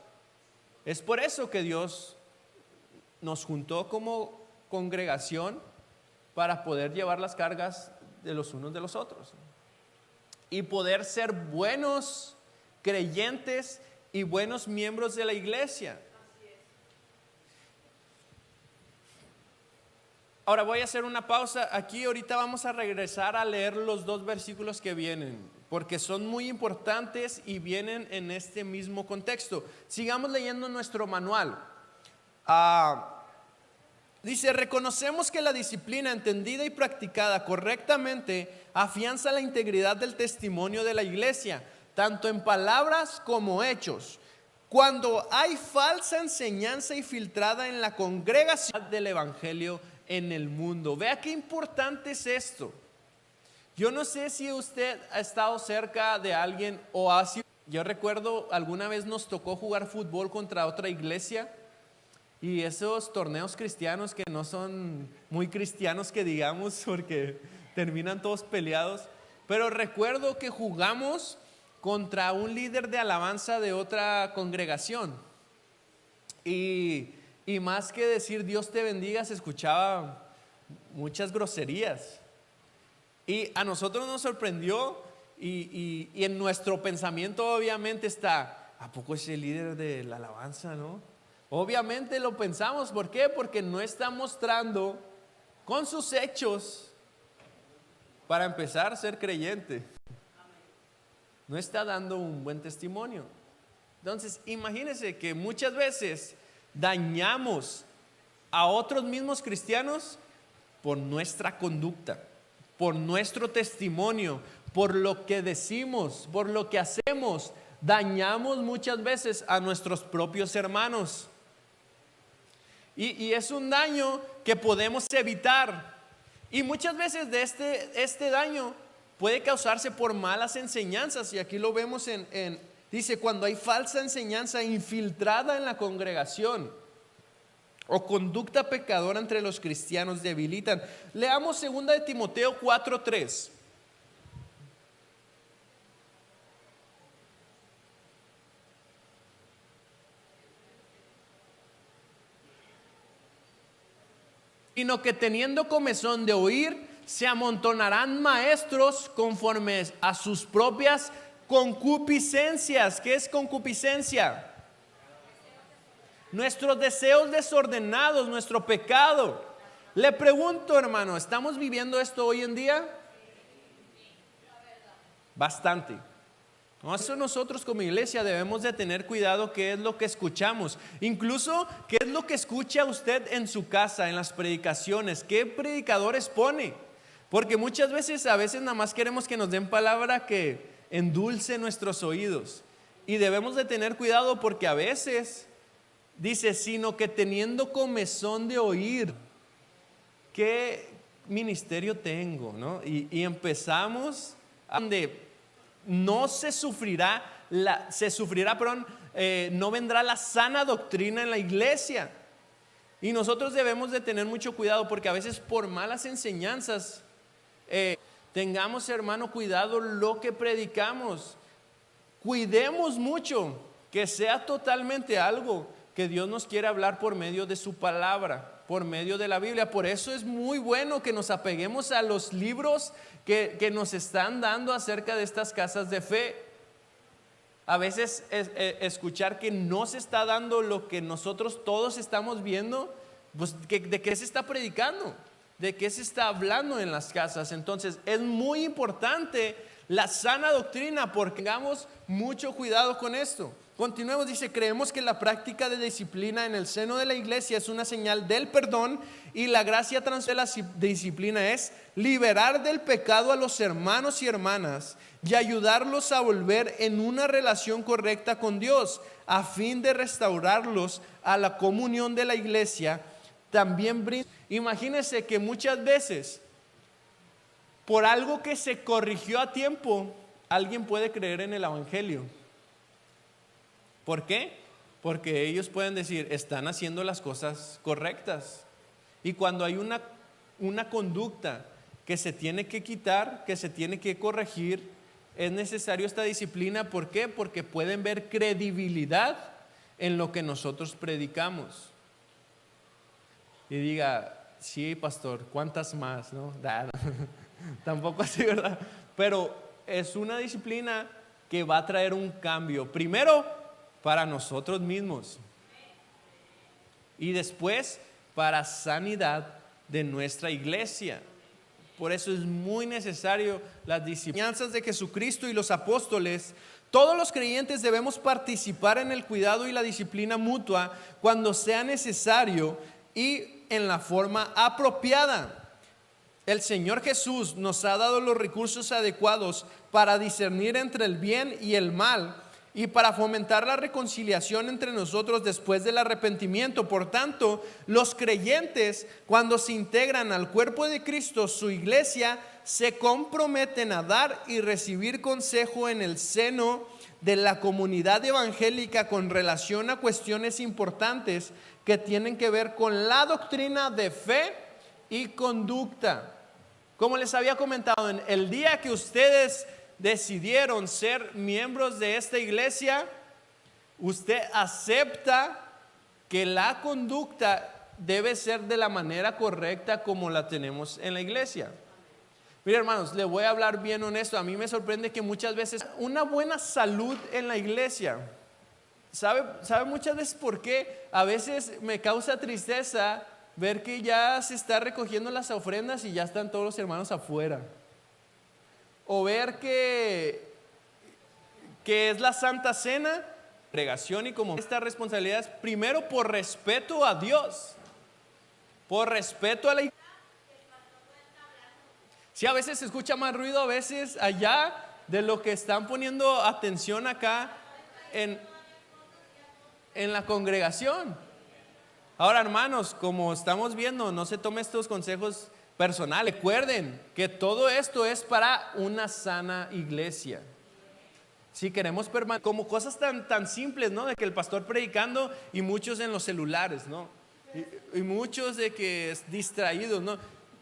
Es por eso que Dios nos juntó como congregación para poder llevar las cargas de los unos de los otros y poder ser buenos creyentes y buenos miembros de la iglesia. Ahora voy a hacer una pausa aquí. Ahorita vamos a regresar a leer los 2 versículos que vienen, porque son muy importantes y vienen en este mismo contexto. Sigamos leyendo nuestro manual. Dice, reconocemos que la disciplina entendida y practicada correctamente afianza la integridad del testimonio de la iglesia, tanto en palabras como hechos. Cuando hay falsa enseñanza infiltrada en la congregación del evangelio en el mundo. Vea qué importante es esto. Yo no sé si usted ha estado cerca de alguien o ha sido. Yo recuerdo alguna vez nos tocó jugar fútbol contra otra iglesia y esos torneos cristianos que no son muy cristianos que digamos porque terminan todos peleados. Pero recuerdo que jugamos contra un líder de alabanza de otra congregación y más que decir Dios te bendiga, se escuchaba muchas groserías. Y a nosotros nos sorprendió y en nuestro pensamiento obviamente está, ¿a poco es el líder de la alabanza, no? Obviamente lo pensamos, ¿por qué? Porque no está mostrando con sus hechos, para empezar, a ser creyente. No está dando un buen testimonio. Entonces, imagínense que muchas veces dañamos a otros mismos cristianos por nuestra conducta, por nuestro testimonio, por lo que decimos, por lo que hacemos. Dañamos muchas veces a nuestros propios hermanos. Y es un daño que podemos evitar. Y muchas veces de este daño puede causarse por malas enseñanzas. Y aquí lo vemos dice, cuando hay falsa enseñanza infiltrada en la congregación o conducta pecadora entre los cristianos debilitan. Leamos 2 de Timoteo 4:3. Sino que teniendo comezón de oír, se amontonarán maestros conforme a sus propias concupiscencias. ¿Qué es concupiscencia? Nuestros deseos desordenados, nuestro pecado. Le pregunto, hermano, ¿estamos viviendo esto hoy en día? Bastante. Por eso nosotros como iglesia debemos de tener cuidado qué es lo que escuchamos. Incluso qué es lo que escucha usted en su casa, en las predicaciones. ¿Qué predicadores pone? Porque muchas veces, a veces nada más queremos que nos den palabra que endulce nuestros oídos. Y debemos de tener cuidado porque a veces dice, sino que teniendo comezón de oír, ¿qué ministerio tengo? ¿No? Y empezamos donde no se sufrirá, no vendrá la sana doctrina en la iglesia. Y nosotros debemos de tener mucho cuidado porque a veces por malas enseñanzas, tengamos, hermano, cuidado lo que predicamos. Cuidemos mucho que sea totalmente algo que Dios nos quiere hablar por medio de su palabra, por medio de la Biblia. Por eso es muy bueno que nos apeguemos a los libros que nos están dando acerca de estas casas de fe. A veces escuchar que no se está dando lo que nosotros todos estamos viendo, pues ¿de qué se está predicando? ¿De qué se está hablando en las casas? Entonces es muy importante la sana doctrina, porque tengamos mucho cuidado con esto. Continuemos, dice, creemos que la práctica de disciplina en el seno de la iglesia es una señal del perdón y la gracia tras de la disciplina es liberar del pecado a los hermanos y hermanas y ayudarlos a volver en una relación correcta con Dios a fin de restaurarlos a la comunión de la iglesia. También imagínense que muchas veces por algo que se corrigió a tiempo, alguien puede creer en el evangelio. ¿Por qué? Porque ellos pueden decir, están haciendo las cosas correctas. Y cuando hay una conducta que se tiene que quitar, que se tiene que corregir, es necesario esta disciplina. ¿Por qué? Porque pueden ver credibilidad en lo que nosotros predicamos. Y diga, sí, pastor, ¿cuántas más? ¿No? Tampoco así, ¿verdad? Pero es una disciplina que va a traer un cambio. Primero, para nosotros mismos. Y después, para sanidad de nuestra iglesia. Por eso es muy necesario las enseñanzas de Jesucristo y los apóstoles. Todos los creyentes debemos participar en el cuidado y la disciplina mutua cuando sea necesario y en la forma apropiada. El Señor Jesús nos ha dado los recursos adecuados para discernir entre el bien y el mal y para fomentar la reconciliación entre nosotros después del arrepentimiento. Por tanto, los creyentes, cuando se integran al cuerpo de Cristo, su iglesia, se comprometen a dar y recibir consejo en el seno de la comunidad evangélica con relación a cuestiones importantes que tienen que ver con la doctrina de fe y conducta. Como les había comentado, en el día que ustedes decidieron ser miembros de esta iglesia, usted acepta que la conducta debe ser de la manera correcta como la tenemos en la iglesia. Mira, hermanos, le voy a hablar bien honesto. A mí me sorprende que muchas veces una buena salud en la iglesia, ¿sabe muchas veces por qué? A veces me causa tristeza ver que ya se está recogiendo las ofrendas y ya están todos los hermanos afuera. O ver que es la Santa Cena, congregación, y como esta responsabilidad es primero por respeto a Dios, por respeto a la iglesia. Sí, a veces se escucha más ruido a veces allá de lo que están poniendo atención acá en la congregación. Ahora, hermanos, como estamos viendo, no se tomen estos consejos personales. Recuerden que todo esto es para una sana iglesia. Si queremos permanecer, como cosas tan simples, ¿no? De que el pastor predicando y muchos en los celulares, ¿no? Y muchos de que es distraídos, ¿no?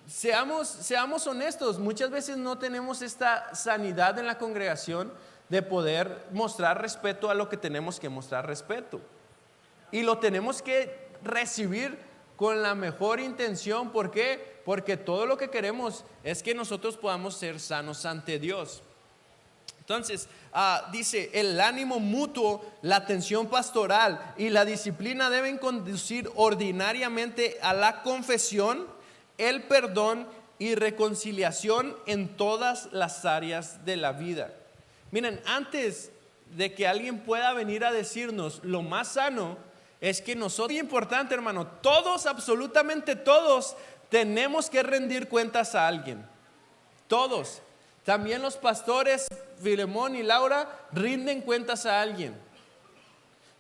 Seamos honestos, muchas veces no tenemos esta sanidad en la congregación de poder mostrar respeto a lo que tenemos que mostrar respeto. Y lo tenemos que recibir con la mejor intención. ¿Por qué? Porque todo lo que queremos es que nosotros podamos ser sanos ante Dios. Entonces, dice, el ánimo mutuo, la atención pastoral y la disciplina deben conducir ordinariamente a la confesión, el perdón y reconciliación en todas las áreas de la vida. Miren, antes de que alguien pueda venir a decirnos lo más sano, es que nosotros, muy importante, hermano, todos, absolutamente todos, tenemos que rendir cuentas a alguien. Todos. También los pastores, Filemón y Laura, rinden cuentas a alguien.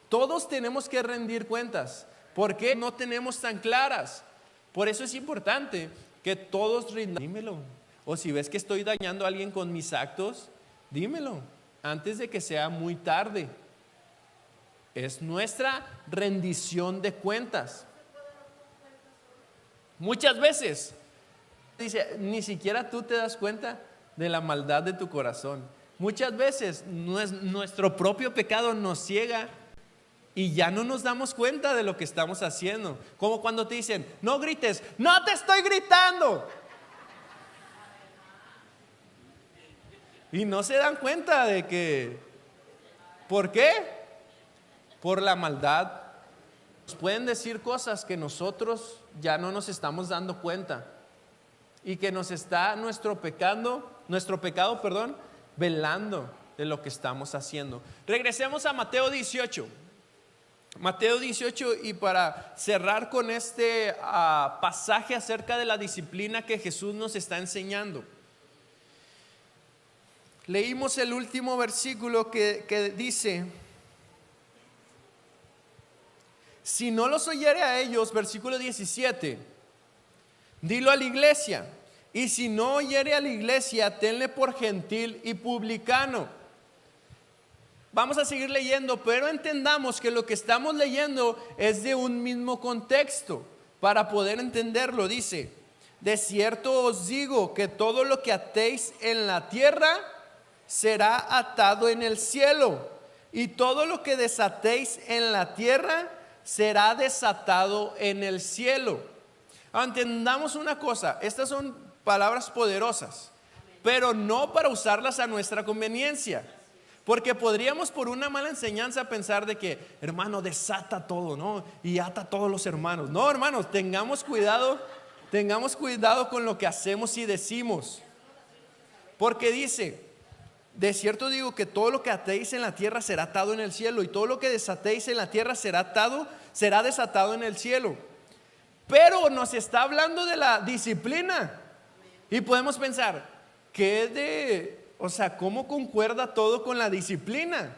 Todos tenemos que rendir cuentas. ¿Por qué no tenemos tan claras? Por eso es importante que todos rindan. Dímelo. O si ves que estoy dañando a alguien con mis actos, dímelo antes de que sea muy tarde. Es nuestra rendición de cuentas. Muchas veces, dice, ni siquiera tú te das cuenta de la maldad de tu corazón. Muchas veces nuestro propio pecado nos ciega y ya no nos damos cuenta de lo que estamos haciendo. Como cuando te dicen, no grites, no te estoy gritando. Y no se dan cuenta de que, ¿por qué? Por la maldad. Nos pueden decir cosas que nosotros ya no nos estamos dando cuenta y que nos está nuestro pecado, velando de lo que estamos haciendo. Regresemos a Mateo 18. Mateo 18, y para cerrar con este pasaje acerca de la disciplina que Jesús nos está enseñando. Leímos el último versículo que dice: si no los oyere a ellos, versículo 17, dilo a la iglesia, y si no oyere a la iglesia, tenle por gentil y publicano. Vamos a seguir leyendo, pero entendamos que lo que estamos leyendo es de un mismo contexto. Para poder entenderlo, dice: de cierto os digo que todo lo que atéis en la tierra será atado en el cielo, y todo lo que desatéis en la tierra será desatado en el cielo. Entendamos una cosa, estas son palabras poderosas, pero no para usarlas a nuestra conveniencia. Porque podríamos por una mala enseñanza pensar de que, hermano, desata todo, ¿no? Y ata a todos los hermanos. No, hermanos, tengamos cuidado con lo que hacemos y decimos. Porque dice: de cierto digo que todo lo que atéis en la tierra será atado en el cielo, y todo lo que desatéis en la tierra será desatado en el cielo. Pero nos está hablando de la disciplina. Y podemos pensar, ¿cómo concuerda todo con la disciplina?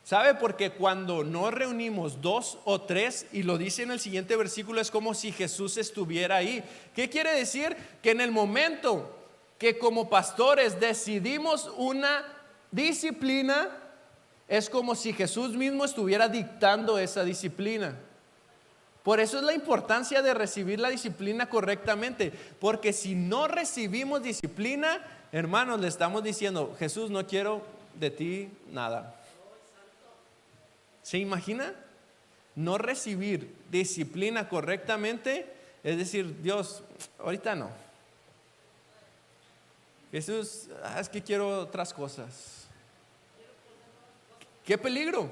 ¿Sabe? Porque cuando nos reunimos 2 o 3, y lo dice en el siguiente versículo, es como si Jesús estuviera ahí. ¿Qué quiere decir? Que en el momento que como pastores decidimos una disciplina, es como si Jesús mismo estuviera dictando esa disciplina. Por eso es la importancia de recibir la disciplina correctamente, porque si no recibimos disciplina, hermanos, le estamos diciendo: Jesús, no quiero de ti nada. ¿Se imagina? No recibir disciplina correctamente, es decir, Dios, ahorita no. Jesús, es que quiero otras cosas. ¡Qué peligro!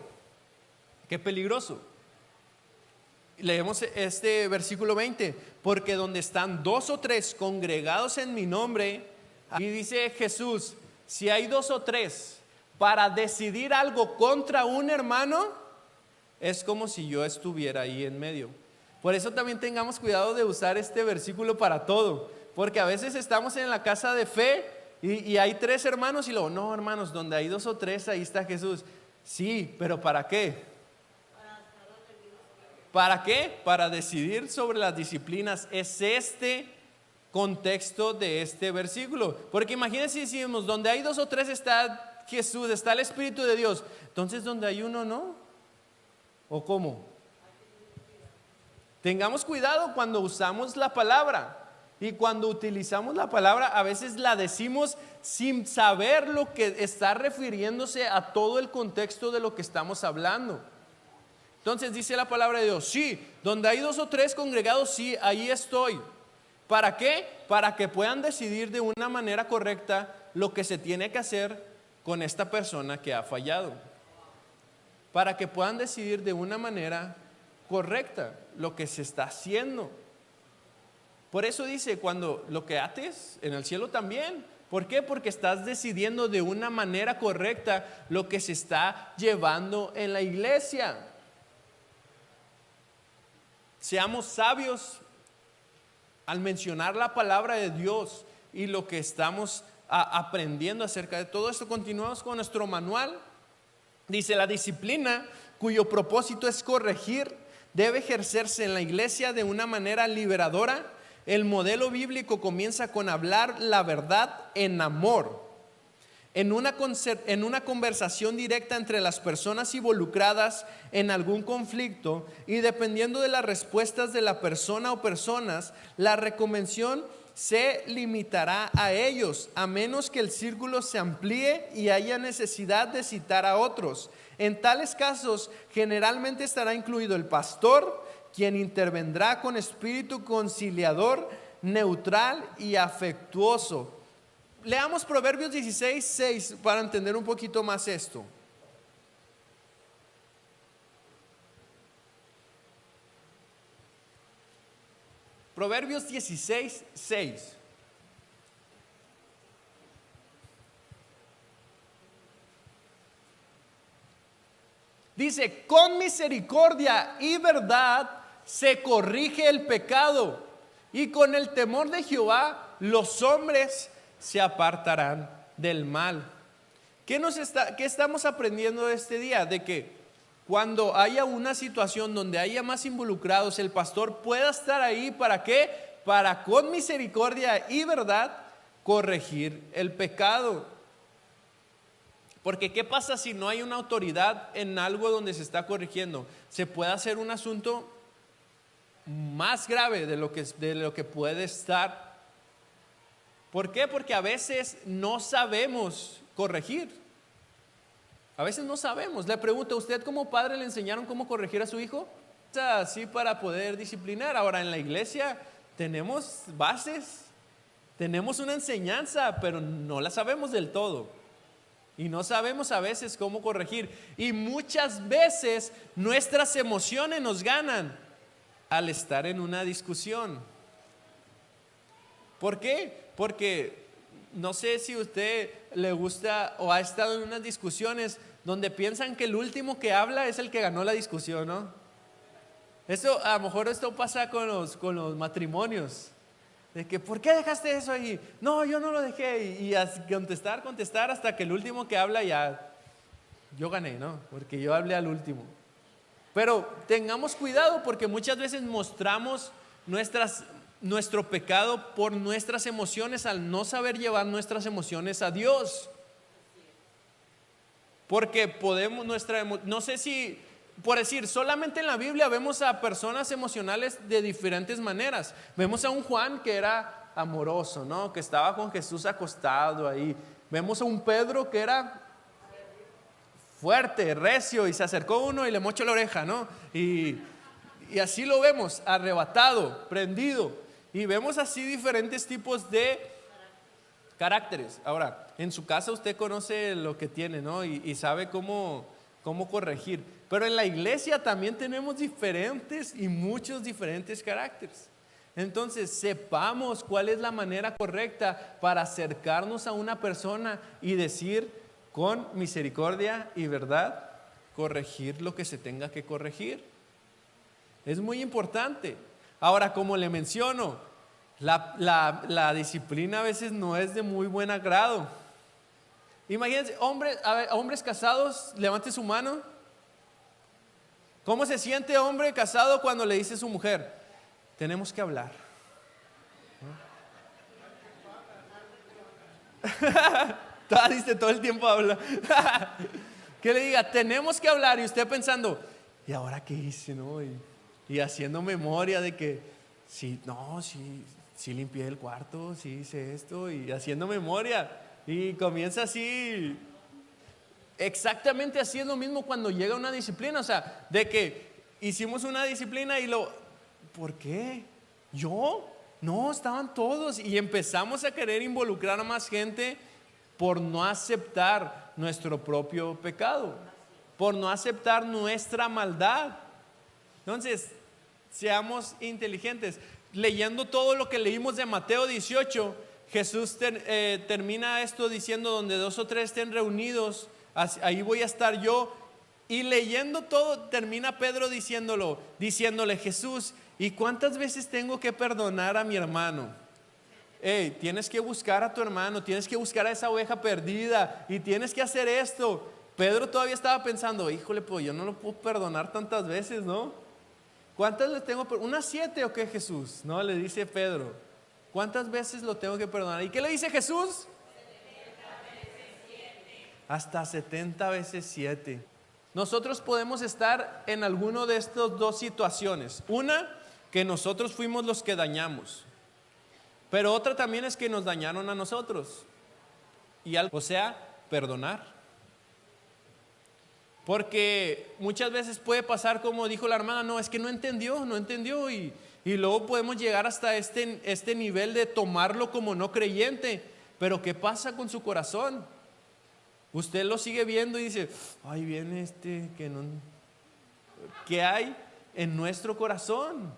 ¡Qué peligroso! Leemos este versículo 20: porque donde están 2 o 3 congregados en mi nombre, y dice Jesús, si hay 2 o 3 para decidir algo contra un hermano, es como si yo estuviera ahí en medio. Por eso también tengamos cuidado de usar este versículo para todo, porque a veces estamos en la casa de fe y hay 3 hermanos y luego, no, hermanos, donde hay 2 o 3, ahí está Jesús. Sí, pero ¿para qué? ¿Para qué? Para decidir sobre las disciplinas. Es este contexto de este versículo. Porque imagínense si decimos, donde hay 2 o 3 está Jesús, está el Espíritu de Dios. Entonces, donde hay uno, ¿no? ¿O cómo? Tengamos cuidado cuando usamos la palabra. Y cuando utilizamos la palabra, a veces la decimos sin saber lo que está refiriéndose a todo el contexto de lo que estamos hablando. Entonces dice la palabra de Dios, sí, donde hay 2 o 3 congregados, sí, ahí estoy. ¿Para qué? Para que puedan decidir de una manera correcta lo que se tiene que hacer con esta persona que ha fallado. Para que puedan decidir de una manera correcta lo que se está haciendo. Por eso dice, cuando lo que ates en el cielo también. ¿Por qué? Porque estás decidiendo de una manera correcta lo que se está llevando en la iglesia. Seamos sabios al mencionar la palabra de Dios y lo que estamos aprendiendo acerca de todo esto. Continuamos con nuestro manual. Dice, la disciplina cuyo propósito es corregir debe ejercerse en la iglesia de una manera liberadora. El modelo bíblico comienza con hablar la verdad en amor, en una conversación directa entre las personas involucradas en algún conflicto, y dependiendo de las respuestas de la persona o personas, la recomendación se limitará a ellos, a menos que el círculo se amplíe y haya necesidad de citar a otros. En tales casos, generalmente estará incluido el pastor, quien intervendrá con espíritu conciliador, neutral y afectuoso. Leamos Proverbios 16:6 para entender un poquito más esto. Proverbios 16:6. Dice, con misericordia y verdad se corrige el pecado, y con el temor de Jehová los hombres se apartarán del mal. ¿Qué estamos aprendiendo este día? De que cuando haya una situación donde haya más involucrados, el pastor pueda estar ahí. ¿Para qué? Para con misericordia y verdad corregir el pecado. Porque ¿qué pasa si no hay una autoridad en algo donde se está corrigiendo? Se puede hacer un asunto más grave de lo que puede estar. ¿Por qué? Porque a veces no sabemos corregir. A veces no sabemos. Le pregunto, ¿a usted como padre le enseñaron cómo corregir a su hijo? Así para poder disciplinar. Ahora en la iglesia tenemos bases, tenemos una enseñanza, pero no la sabemos del todo. Y no sabemos a veces cómo corregir. Y muchas veces nuestras emociones nos ganan al estar en una discusión. ¿Por qué? Porque no sé si a usted le gusta o ha estado en unas discusiones donde piensan que el último que habla es el que ganó la discusión, ¿no? A lo mejor esto pasa con los matrimonios. De que, ¿por qué dejaste eso ahí? No, yo no lo dejé. Y a contestar hasta que el último que habla ya yo gané, ¿no? Porque yo hablé al último. Pero tengamos cuidado porque muchas veces mostramos nuestro pecado por nuestras emociones al no saber llevar nuestras emociones a Dios. Porque podemos, no sé si, por decir, solamente en la Biblia vemos a personas emocionales de diferentes maneras. Vemos a un Juan que era amoroso, ¿no? Que estaba con Jesús acostado ahí. Vemos a un Pedro que era fuerte, recio, y se acercó uno y le mochó la oreja, ¿no? Y así lo vemos, arrebatado, prendido. Y vemos así diferentes tipos de caracteres. Ahora, en su casa usted conoce lo que tiene, ¿no? Y sabe cómo corregir. Pero en la iglesia también tenemos diferentes y muchos diferentes caracteres. Entonces, sepamos cuál es la manera correcta para acercarnos a una persona y decir con misericordia y verdad, corregir lo que se tenga que corregir. Es muy importante. Ahora, como le menciono, la disciplina a veces no es de muy buen agrado. Imagínense, hombres casados, levante su mano. ¿Cómo se siente hombre casado cuando le dice a su mujer, tenemos que hablar? Todo el tiempo habla. Que le diga, tenemos que hablar, y usted pensando, ¿y ahora qué hice, no? Y haciendo memoria de que, sí limpié el cuarto, sí hice esto, y haciendo memoria, y comienza así, exactamente así es lo mismo cuando llega una disciplina, o sea, de que hicimos una disciplina ¿por qué? ¿Yo? No, estaban todos, y empezamos a querer involucrar a más gente por no aceptar nuestro propio pecado, por no aceptar nuestra maldad. Entonces, seamos inteligentes. Leyendo todo lo que leímos de Mateo 18, Jesús termina esto diciendo, donde 2 o 3 estén reunidos, ahí voy a estar yo. Y leyendo todo, termina Pedro diciéndole, Jesús, ¿y cuántas veces tengo que perdonar a mi hermano? Tienes que buscar a tu hermano, tienes que buscar a esa oveja perdida, y tienes que hacer esto. Pedro todavía estaba pensando, híjole, pues yo no lo puedo perdonar tantas veces, ¿no? ¿Cuántas le tengo? ¿Unas 7 o qué, Jesús? No, le dice Pedro, ¿cuántas veces lo tengo que perdonar? ¿Y qué le dice Jesús? 70 veces 7. Hasta 70 veces 7. Nosotros podemos estar en alguno de estas dos situaciones. Una, que nosotros fuimos los que dañamos. Pero otra también es que nos dañaron a nosotros. O sea, perdonar. Porque muchas veces puede pasar como dijo la hermana, no, es que no entendió y luego podemos llegar hasta este nivel de tomarlo como no creyente. Pero ¿qué pasa con su corazón? Usted lo sigue viendo y dice, ay, viene que no. ¿Qué hay en nuestro corazón?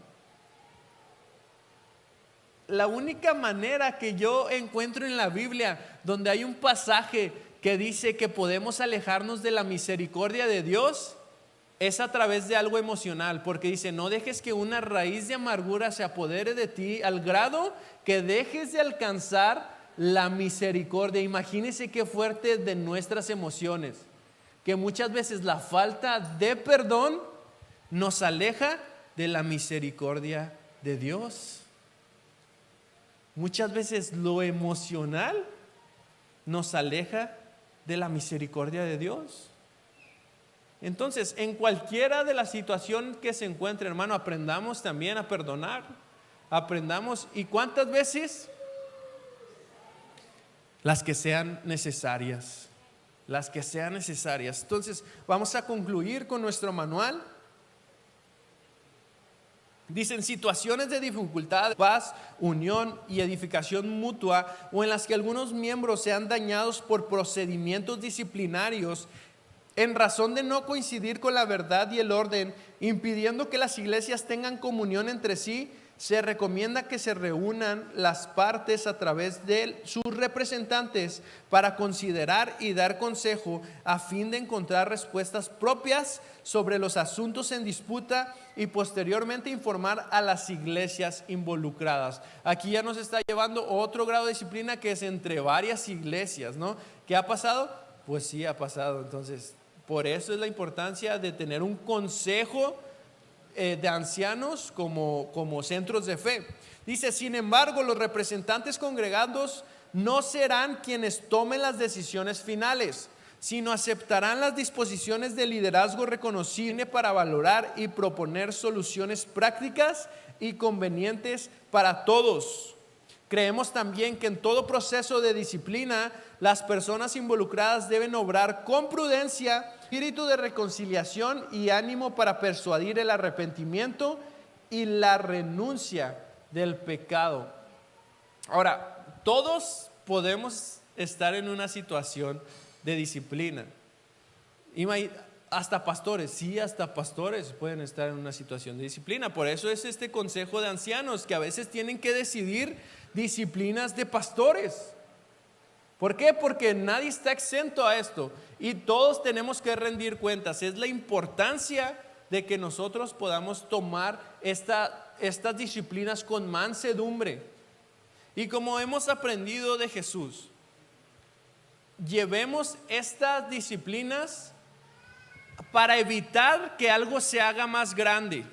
La única manera que yo encuentro en la Biblia donde hay un pasaje que dice que podemos alejarnos de la misericordia de Dios es a través de algo emocional, porque dice, no dejes que una raíz de amargura se apodere de ti al grado que dejes de alcanzar la misericordia. Imagínense qué fuerte de nuestras emociones, que muchas veces la falta de perdón nos aleja de la misericordia de Dios. Muchas veces lo emocional nos aleja de la misericordia de Dios. Entonces, en cualquiera de las situaciones que se encuentre, hermano, aprendamos también a perdonar. Aprendamos, ¿y cuántas veces? Las que sean necesarias. Las que sean necesarias. Entonces, vamos a concluir con nuestro manual. Dicen situaciones de dificultad, paz, unión y edificación mutua, o en las que algunos miembros sean dañados por procedimientos disciplinarios en razón de no coincidir con la verdad y el orden, impidiendo que las iglesias tengan comunión entre sí, se recomienda que se reúnan las partes a través de sus representantes para considerar y dar consejo a fin de encontrar respuestas propias sobre los asuntos en disputa y posteriormente informar a las iglesias involucradas. Aquí ya nos está llevando otro grado de disciplina que es entre varias iglesias, ¿no? ¿Qué ha pasado? Pues sí ha pasado. Entonces, Por eso es la importancia de tener un consejo de ancianos como centros de fe. Dice, sin embargo, los representantes congregados no serán quienes tomen las decisiones finales, sino aceptarán las disposiciones de liderazgo reconocible para valorar y proponer soluciones prácticas y convenientes para todos. Creemos también que en todo proceso de disciplina, las personas involucradas deben obrar con prudencia, espíritu de reconciliación y ánimo para persuadir el arrepentimiento y la renuncia del pecado. Ahora, todos podemos estar en una situación de disciplina. Hasta pastores, sí, hasta pastores pueden estar en una situación de disciplina. Por eso es este consejo de ancianos que a veces tienen que decidir disciplinas de pastores. ¿Por qué? Porque nadie está exento a esto y todos tenemos que rendir cuentas. Es la importancia de que nosotros podamos tomar estas disciplinas con mansedumbre. Y como hemos aprendido de Jesús, llevemos estas disciplinas para evitar que algo se haga más grande.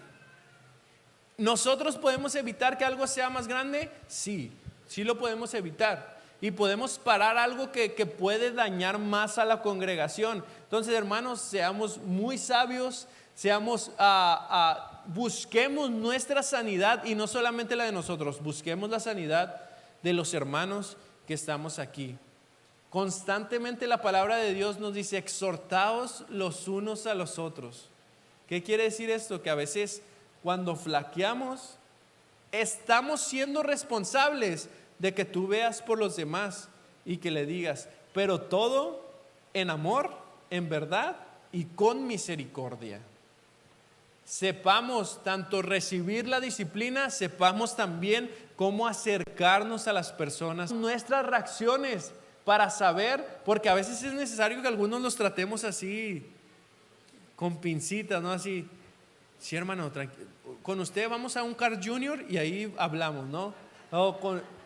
¿Nosotros podemos evitar que algo sea más grande? Sí, sí lo podemos evitar. Y podemos parar algo que puede dañar más a la congregación. Entonces, hermanos, seamos muy sabios, busquemos nuestra sanidad y no solamente la de nosotros, busquemos la sanidad de los hermanos que estamos aquí. Constantemente la palabra de Dios nos dice, exhortaos los unos a los otros. ¿Qué quiere decir esto? Que a veces cuando flaqueamos, estamos siendo responsables de que tú veas por los demás y que le digas, pero todo en amor, en verdad y con misericordia. Sepamos tanto recibir la disciplina, sepamos también cómo acercarnos a las personas, nuestras reacciones para saber, porque a veces es necesario que algunos los tratemos así, con pincitas, ¿no? Así, sí, hermano, con usted vamos a un Carl Jr. y ahí hablamos, ¿no?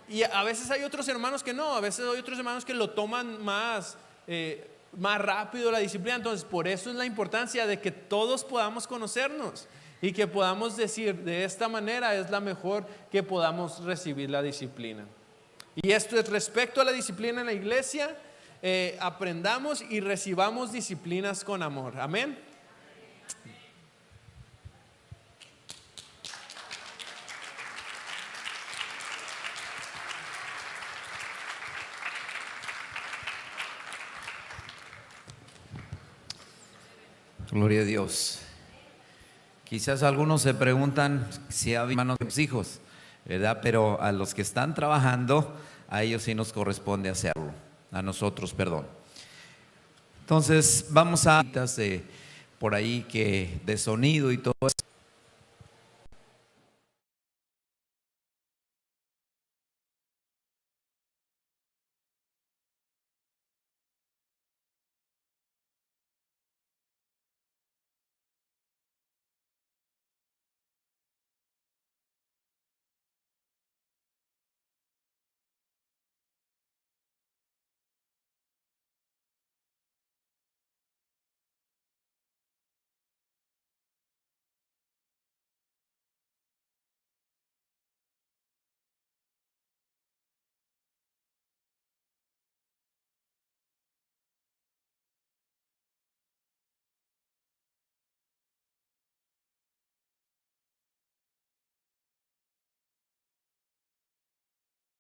Y a veces hay otros hermanos que no, a veces hay otros hermanos que lo toman más rápido la disciplina. Entonces, por eso es la importancia de que todos podamos conocernos y que podamos decir, de esta manera es la mejor que podamos recibir la disciplina. Y esto es respecto a la disciplina en la iglesia, aprendamos y recibamos disciplinas con amor. Amén. Gloria a Dios. Quizás algunos se preguntan si hay hermanos de sus hijos, ¿verdad? Pero a los que están trabajando, a ellos sí nos corresponde hacerlo, a nosotros, perdón. Entonces vamos a por ahí que de sonido y todo eso.